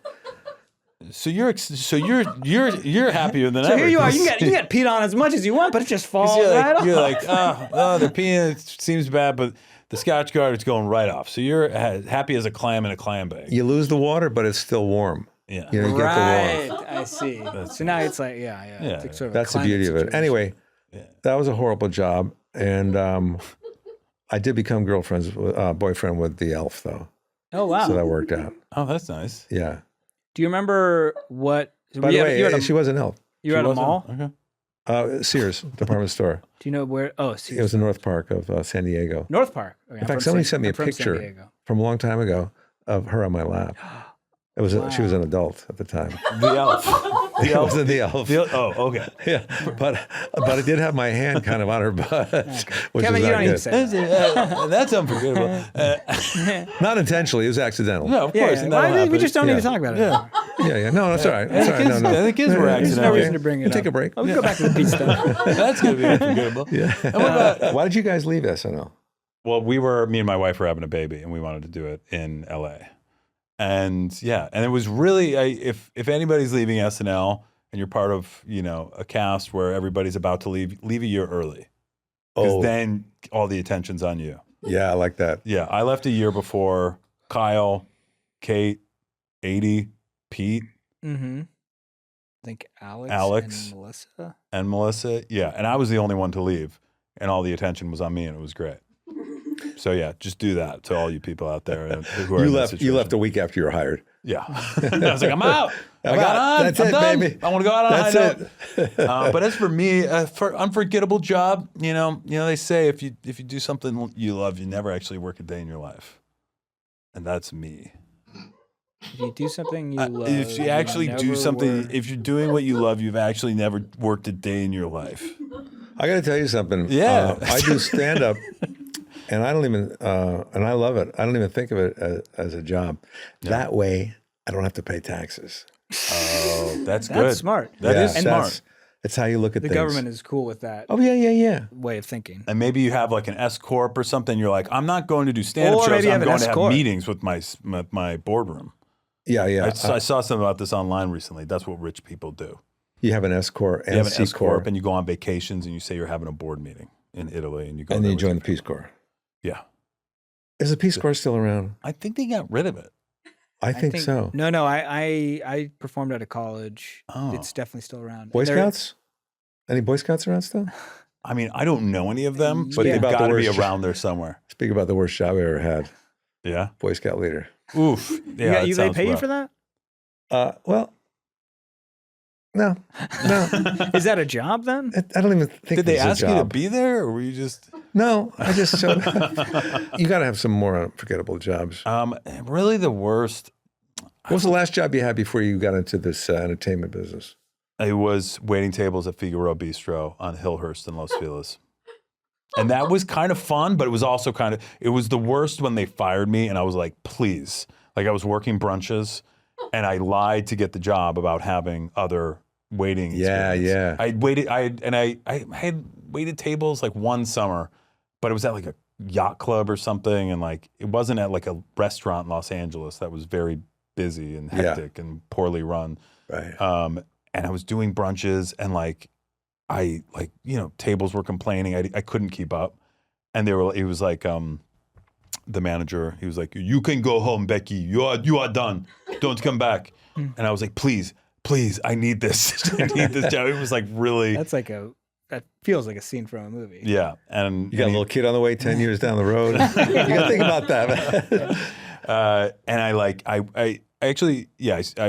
So you're happier than So ever. here you are. You get peed on as much as you want, but it just falls right off. You're like, oh, they're peeing. It seems bad, but the Scotch guard is going right off. So you're happy as a clam in a clam bag. You lose the water, but it's still warm. Yeah. You know, you get the warmth. I see. So now it's like, yeah. It's like sort of That's a the beauty of it. climate Anyway, that was a horrible job. And I did become boyfriend with the elf, though. Oh, wow. So that worked out. Oh, that's nice. Yeah. Do you remember what? By the way, she was an elf. You were at a mall? Okay. Sears department store. Do you know where? Oh, Sears. It was in North Park of San Diego. North Park. Okay, in fact, somebody sent me a picture from a long time ago of her on my lap. It was she was an adult at the time. The elf. The elf. It wasn't the elf. Oh, okay. Yeah, but I did have my hand kind of on her butt, which Kevin, was you not don't need to good. say that. That's unforgivable. Not intentionally. It was accidental. No, of course. and that'll We happen. just don't need to talk about it. Yeah. Yeah. No, that's all right. That's all right. No, no. The kids were There's no accidental. reason to bring it We'll up. take a break. Let's go back to the pizza stuff. That's going to be unforgivable. Yeah. And what about, Why did you guys leave SNL? well, me and my wife were having a baby, and we wanted to do it in LA. And it was really, if anybody's leaving SNL and you're part of, a cast where everybody's about to leave a year early. Because then all the attention's on you. Yeah, I like that. Yeah, I left a year before Kyle, Kate, 80, Pete. Mm-hmm. I think Alex and Melissa. And Melissa, yeah. And I was the only one to leave. and all the attention was on me, and it was great. So yeah, just do that to all you people out there who are in that situation. You left a week after you were hired. Yeah. I was like, I'm out. I got on. That's I'm it, done. baby. I want to go out on a high That's note. But as for me, for unforgettable job, you know, they say if you do something you love, you never actually work a day in your life, and that's me. If you do something you love, if you actually do something, if you're doing what you love, you've actually never worked a day in your life. I got to tell you something. Yeah. I do stand up, and I don't even, and I love it. I don't even think of it as a job. Yeah. That way, I don't have to pay taxes. Oh, that's good. That's smart. That is smart. It's how you look at the things. government is cool with that. Oh yeah. Way of thinking. And maybe you have like an S corp or something. You're like, I'm not going to do stand-up Or shows. maybe you I'm have an going to have S-corp. meetings with my boardroom. Yeah. I saw something about this online recently. That's what rich people do. You have an S corp and you have a an C S corp, corp, and you go on vacations, and you say you're having a board meeting in Italy, and you go. And there then you with join your the Peace family. Corps. Yeah. Is the Peace Corps still around? I think they got rid of it. I think so. No. I performed at a college. Oh. It's definitely still around. Boy And they're- Scouts? Any Boy Scouts around still? I mean, I don't know any of them, but Yeah. they've About the got to be worst- around there somewhere. Speak about the worst job I ever had. Yeah. Boy Scout leader. Oof. Yeah. they pay you for that? Well, no. Is that a job then? I don't even think Did they it's a ask you to job. be there, or were you just? No, I just you got to have some more unforgettable jobs. Really the worst. What was the last job you had before you got into this entertainment business? It was waiting tables at Figaro Bistro on Hillhurst in Los Feliz. And that was kind of fun, but it was also it was the worst when they fired me, and I was like, please. Like I was working brunches, and I lied to get the job about having other waiting experience. Yeah. I had waited tables like one summer, but it was at like a yacht club or something, and like it wasn't at like a restaurant in Los Angeles that was very busy and hectic and poorly run. Right. And I was doing brunches, and tables were complaining. I couldn't keep up, and it was like the manager. He was like, "You can go home, Becky. You are done. Don't come back." And I was like, "Please, I need this. I need this job." It was like really. That feels like a scene from a movie. Yeah, and You got a little kid on the way 10 years down the road. You got to think about that. And I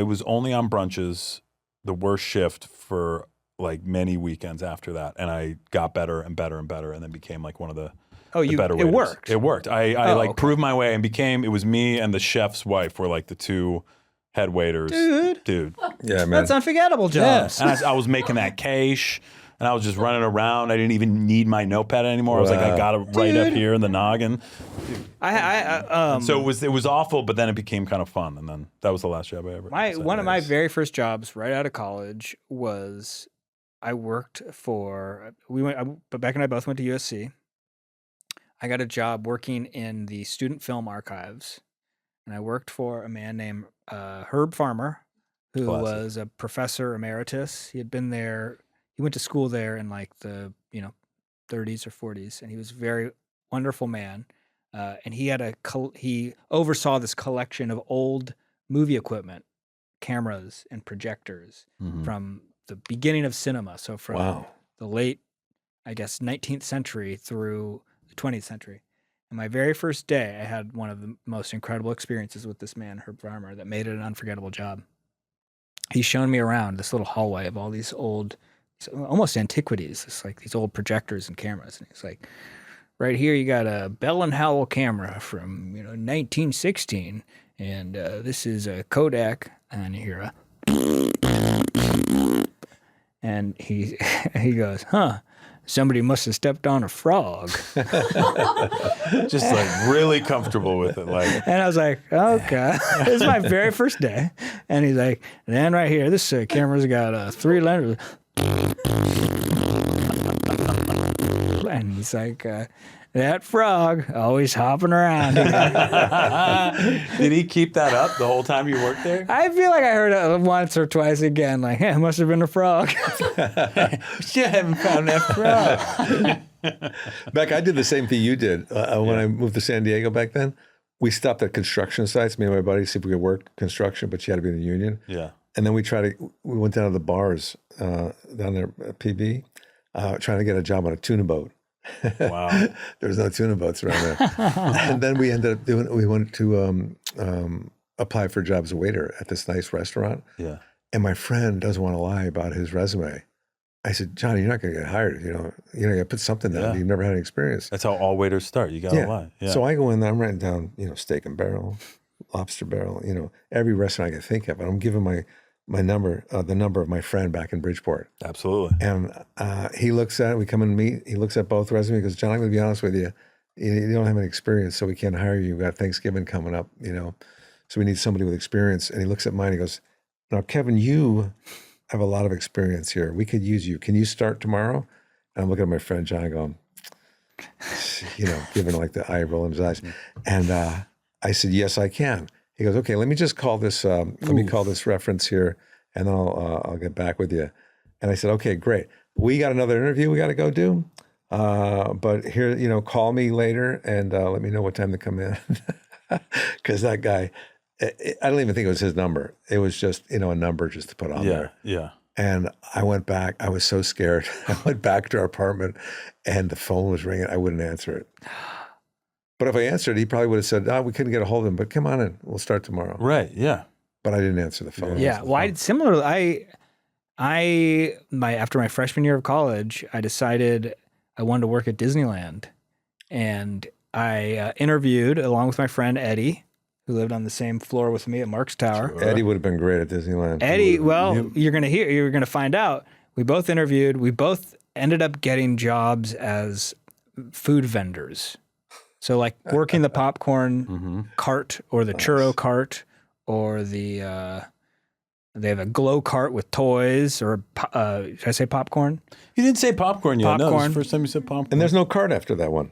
was only on brunches, the worst shift for like many weekends after that, and I got better and better and better, and then became like one of the better waiters. It worked. It worked. I proved my way and it was me and the chef's wife were like the two head waiters. Dude. Yeah, man. That's unforgettable jobs. And I was making that cash, and I was just running around. I didn't even need my notepad anymore. I was like, I got it right up here in the noggin. So it was awful, but then it became kind of fun, and then that was the last job I ever. One of my very first jobs right out of college was I worked for but Beck and I both went to USC. I got a job working in the student film archives, and I worked for a man named Herb Farmer, who was a professor emeritus. He had been there. He went to school there in like the 30s or 40s, and he was a very wonderful man. And he oversaw this collection of old movie equipment, cameras and projectors from the beginning of cinema. So from the late, I guess, 19th century through the 20th century. And my very first day, I had one of the most incredible experiences with this man, Herb Farmer, that made it an unforgettable job. He's shown me around this little hallway of all these old, almost antiquities. It's like these old projectors and cameras. And he's like, right here, you got a Bell & Howell camera from 1916, and this is a Kodak, and you hear a, and he goes, huh? Somebody must have stepped on a frog. Just like really comfortable with it, like. And I was like, okay, this is my very first day. And he's like, then right here, this camera's got 3 lenses. And he's like, that frog always hopping around. Did he keep that up the whole time you worked there? I feel like I heard it once or twice again, like, it must have been a frog. Still haven't found that frog. Beck, I did the same thing you did. When I moved to San Diego back then, we stopped at construction sites, me and my buddy, see if we could work construction, but you had to be in the union. Yeah. And then we went down to the bars down there at PB, trying to get a job on a tuna boat. Wow. There's no tuna boats around there. And then we ended up we went to apply for a job as a waiter at this nice restaurant. Yeah. And my friend doesn't want to lie about his resume. I said, Johnny, you're not going to get hired. You got to put something down. Yeah. You've never had any experience. That's how all waiters start. You got to lie. Yeah. So I go in there, I'm writing down, steak and barrel, lobster barrel, every restaurant I can think of. And I'm giving my number, the number of my friend back in Bridgeport. Absolutely. And he looks at it. We come and meet. He looks at both resumes. He goes, John, I'm going to be honest with you. You don't have any experience, so we can't hire you. We've got Thanksgiving coming up, so we need somebody with experience. And he looks at mine. He goes, now, Kevin, you have a lot of experience here. We could use you. Can you start tomorrow? And I'm looking at my friend John going, giving like the eye roll in his eyes. And I said, yes, I can. He goes, okay, let me just call this, call this reference here, and then I'll get back with you. And I said, okay, great. We got another interview we got to go do. But here, call me later and let me know what time to come in. Because that guy, I don't even think it was his number. It was just, a number just to put on there. Yeah. And I went back. I was so scared. I went back to our apartment and the phone was ringing. I wouldn't answer it. But if I answered, he probably would have said, we couldn't get a hold of him, but come on in. We'll start tomorrow. Right. Yeah. But I didn't answer the phone. Yeah. Well, similarly, after my freshman year of college, I decided I wanted to work at Disneyland. And I interviewed along with my friend Eddie, who lived on the same floor with me at Mark's Tower. Sure. Eddie would have been great at Disneyland. Eddie, you're going to find out. We both interviewed. We both ended up getting jobs as food vendors. So like working the popcorn cart or the churro cart or they have a glow cart with toys or, should I say popcorn? You didn't say popcorn yet. Popcorn. No, this is the first time you said popcorn. And there's no cart after that one.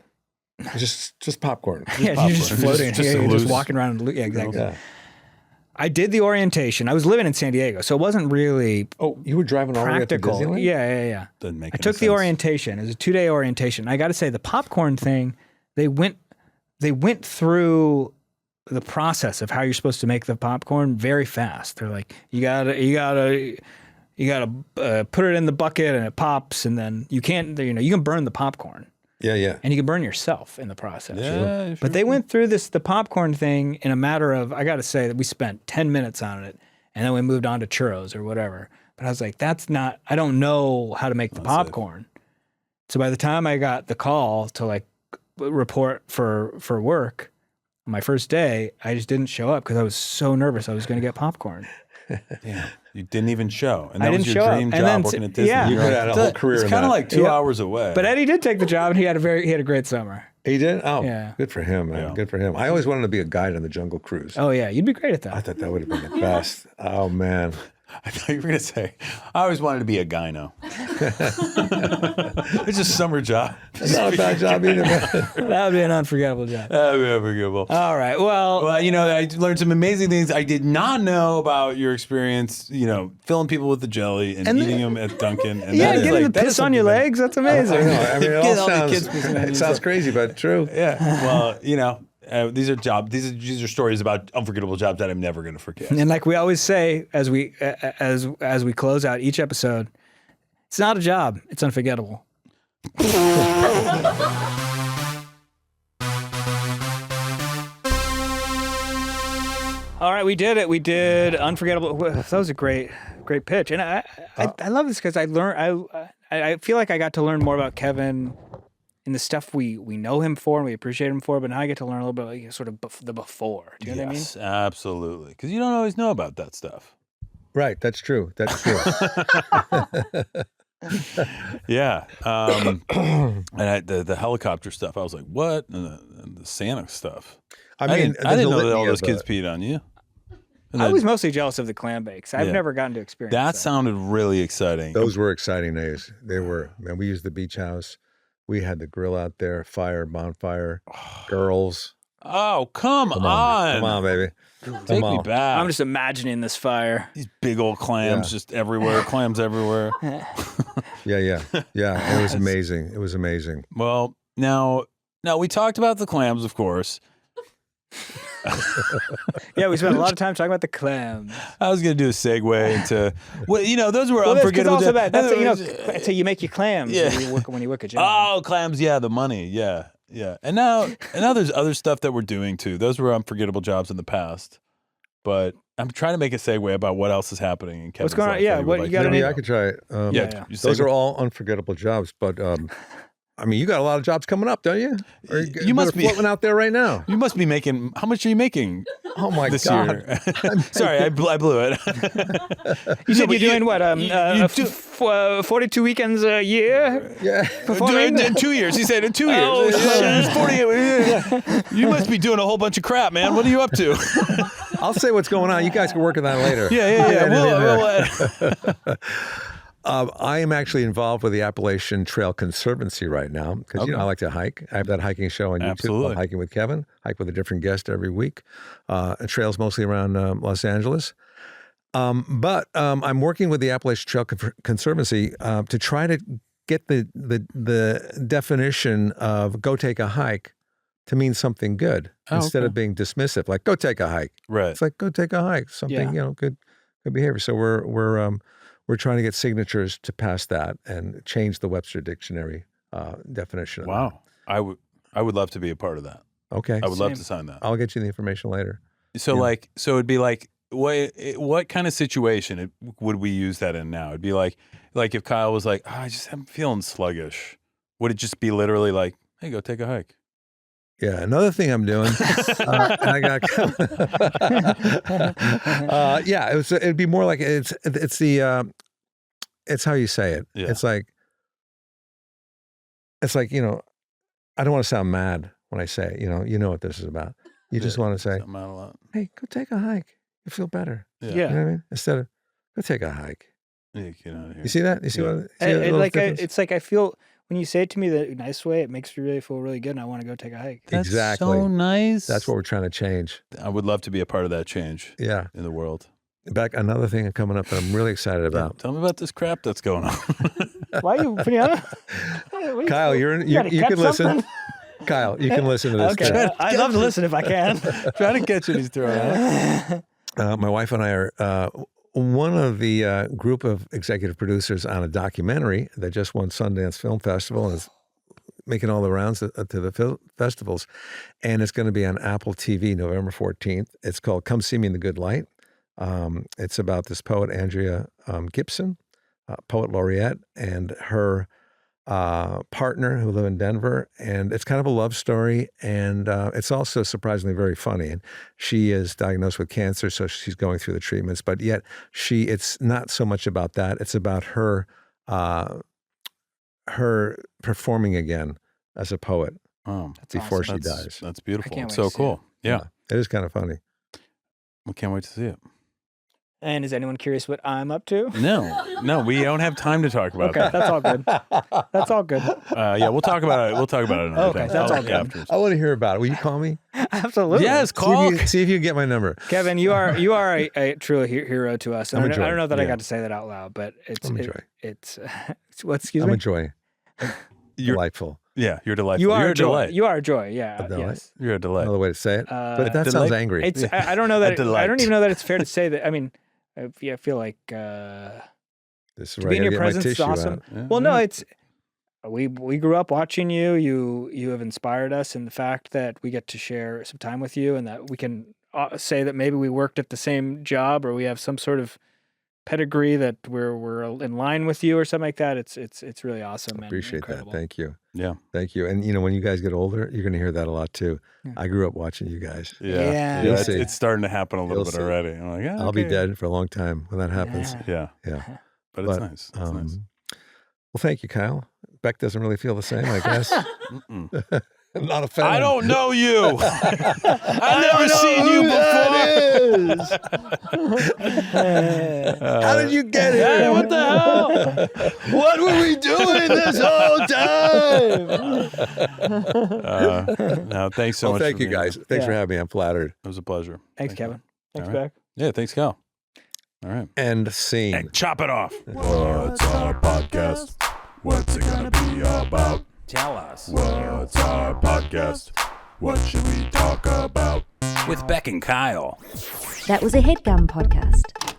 Just popcorn. You're just floating. You're just walking around. Yeah, exactly. Yeah. I did the orientation. I was living in San Diego, so it wasn't really Oh, you were driving all the way up to practical. Disneyland? Yeah. Doesn't make I any took the sense. orientation. It was a 2-day orientation. I got to say, the popcorn thing, they went through the process of how you're supposed to make the popcorn very fast. They're like, you gotta put it in the bucket and it pops, and then you can't. You can burn the popcorn. Yeah. And you can burn yourself in the process. Yeah, sure. But they went through the popcorn thing in a matter of, I got to say that we spent 10 minutes on it, and then we moved on to churros or whatever. But I was like, I don't know how to make the popcorn. So by the time I got the call to like report for work, my first day, I just didn't show up because I was so nervous I was going to get popcorn. Damn. You didn't even show. And I that was didn't your show up. dream And job then working at Disney. yeah. You could have had a whole career It's in kind of that. like 2 hours away. But Eddie did take the job, and he had a great summer. He did? Oh, Yeah. good for him, man. Yeah. Good for him. I always wanted to be a guide on the Jungle Cruise. Oh yeah, you'd be great at I that. thought that would have been the best. Oh, man. I thought you were going to say, I always wanted to be a gyno. It's a summer job. It's not a bad job either, man. That would be an unforgettable job. That'd be unforgivable. All right. Well, Well, I learned some amazing things I did not know about your experience, filling people with the jelly and eating them at Dunkin'. And yeah, that is getting the that is piss on your something that- legs. That's I amazing. know. I mean, Get all the kids pissing on it you. sounds crazy, but true. Yeah. Well, these are jobs. These are stories about unforgettable jobs that I'm never going to forget. And like we always say, as we close out each episode, it's not a job; it's unforgettable. All right, we did it. We did unforgettable. That was a great pitch, and I love this because I feel like I got to learn more about Kevin in the stuff we know him for and we appreciate him for, but now I get to learn a little bit like sort of the before. Do you know what I mean? Yes, absolutely. Because you don't always know about that stuff. Right. That's true. That's true. Yeah. And the helicopter stuff, I was like, what? And the Santa stuff. I mean, I didn't know that all litany those of, kids peed on you. And I the- was mostly jealous of the clam bakes. I've Yeah. never gotten to experience that sounded really exciting. Those were exciting days. They were. Man, we used the beach house. We had the grill out there, fire, bonfire, girls. Oh, come on. Come on, baby. Take Come me on. back. I'm just imagining this fire. These big old clams Yeah. just everywhere. Clams everywhere. Yeah. It was amazing. It was amazing. Well, now we talked about the clams, of course. Yeah, we spent a lot of time talking about the clams. I was going to do a segue into, those were Well, unforgettable. also bad. That's that's how you make your clams when you work a job. Oh, clams. Yeah, the money. Yeah. Yeah. And now there's other stuff that we're doing too. Those were unforgettable jobs in the past. But I'm trying to make a segue about what else is happening in Kevin's What's going on? life Yeah, that he what would you like got? to Yeah, do. I could try it. Yeah. Those are all unforgettable jobs, but I mean, you got a lot of jobs coming up, don't you? Or You must be floating out there right now. You must be making. How much are you making? Oh my this God! year? Sorry, I blew it. You said but you're doing what? you do- 42 weekends a year. Yeah. Performing? In 2 years. He said in 2 years. Oh, It's 48. You must be doing a whole bunch of crap, man. What are you up to? I'll say what's going on. You guys can work on that later. Yeah. I am actually involved with the Appalachian Trail Conservancy right now because I like to hike. I have that hiking show on YouTube, Absolutely. called Hiking with Kevin. Hike with a different guest every week. Trails mostly around Los Angeles. But I'm working with the Appalachian Trail Conservancy to try to get the definition of "go take a hike" to mean something good instead of being dismissive, like "go take a hike." Right. It's like "go take a hike," something good behavior. So we're trying to get signatures to pass that and change the Webster Dictionary definition. Of Wow. I would love to be a part of that. that. Okay. I would love to sign that. I'll get you the information later. So it'd be like, what kind of situation would we use that in now? It'd be like if Kyle was like, I'm feeling sluggish. Would it just be literally like, hey, go take a hike? Yeah, another thing I'm doing, and I got, it'd be more like it's how you say it. Yeah. It's like I don't want to sound mad when I say it, you know what this is about. You just want to say, I'm out a lot. hey, go take a hike. You'll feel better. Yeah. You know what I mean? Instead of go take a hike. Yeah, get out of here. You see that? You see what? It's like I feel when you say it to me the nice way, it makes me really feel really good, and I want to go take a hike. That's Exactly. so nice. That's what we're trying to change. I would love to be a part of that change Yeah. in the world. Beck, another thing coming up that I'm really excited about. Tell me about this crap that's going on. Why are you putting on? Kyle, you can listen. Kyle, you can listen to this. Okay, too. I'd love to listen if I can. Try to catch what he's throwing out. My wife and I are one of the group of executive producers on a documentary that just won Sundance Film Festival and is making all the rounds to the festivals. And it's going to be on Apple TV November 14th. It's called Come See Me in the Good Light. It's about this poet, Andrea Gibson, poet laureate, and her partner who live in Denver. And it's kind of a love story. And it's also surprisingly very funny. And she is diagnosed with cancer, so she's going through the treatments. But yet it's not so much about that. It's about her performing again as a poet before she dies. That's beautiful. I can't It's wait so to see cool. Yeah. It is kind of funny. We can't wait to see it. And is anyone curious what I'm up to? No, we don't have time to talk about Okay, that. that's all good. That's all good. Yeah, we'll talk about it. We'll talk about it another Okay, time. that's all good. Afterwards. I want to hear about it. Will you call me? Absolutely. Yes, call. See if you can get my number. Kevin, you are a true hero to us. And I'm a I joy. don't know that I Yeah. got to say that out loud, but I'm a joy. it's what? Excuse I'm me. a joy. Delightful. Yeah, you're delightful. You are You're a a joy. delight. You are a joy. Yeah. A delight? Yes. You're a delight. Another way to say it. But that Delight. sounds angry. It's. I don't know that. I delight. don't even know that it's fair to say that. I mean, I feel like This is to where be I in gotta your get my presence is tissue awesome. out. Yeah. Well, no, it's we grew up watching you. You have inspired us in the fact that we get to share some time with you, and that we can say that maybe we worked at the same job or we have some sort of pedigree that we're in line with you or something like that. It's really awesome. And Appreciate incredible. that. Thank you. Yeah. Thank you. And when you guys get older, you're going to hear that a lot too. Yeah. I grew up watching you guys. Yeah. You'll It's, see. it's starting to happen a little You'll bit see. already. I'm like, yeah, I'll be okay. dead for a long time when that happens. Yeah. Yeah. Yeah. But it's nice. It's nice. Well, thank you, Kyle. Beck doesn't really feel the same, I guess. Mm-mm. I'm not a fan. I don't know you. I've never seen you before. How did you get here? Hey, what the hell? What were we doing this whole time? No, thanks so Well, much. thank for you being guys. here. Thanks for Yeah. having me. I'm flattered. It was a pleasure. Thanks, Kevin. Thanks, All right. Beck. Yeah, thanks, Cal. All right. And scene. And chop it off. What's our podcast? What's it gonna be about? Tell us. What's our podcast? What should we talk about? with Beck and Kyle. That was a Headgum podcast.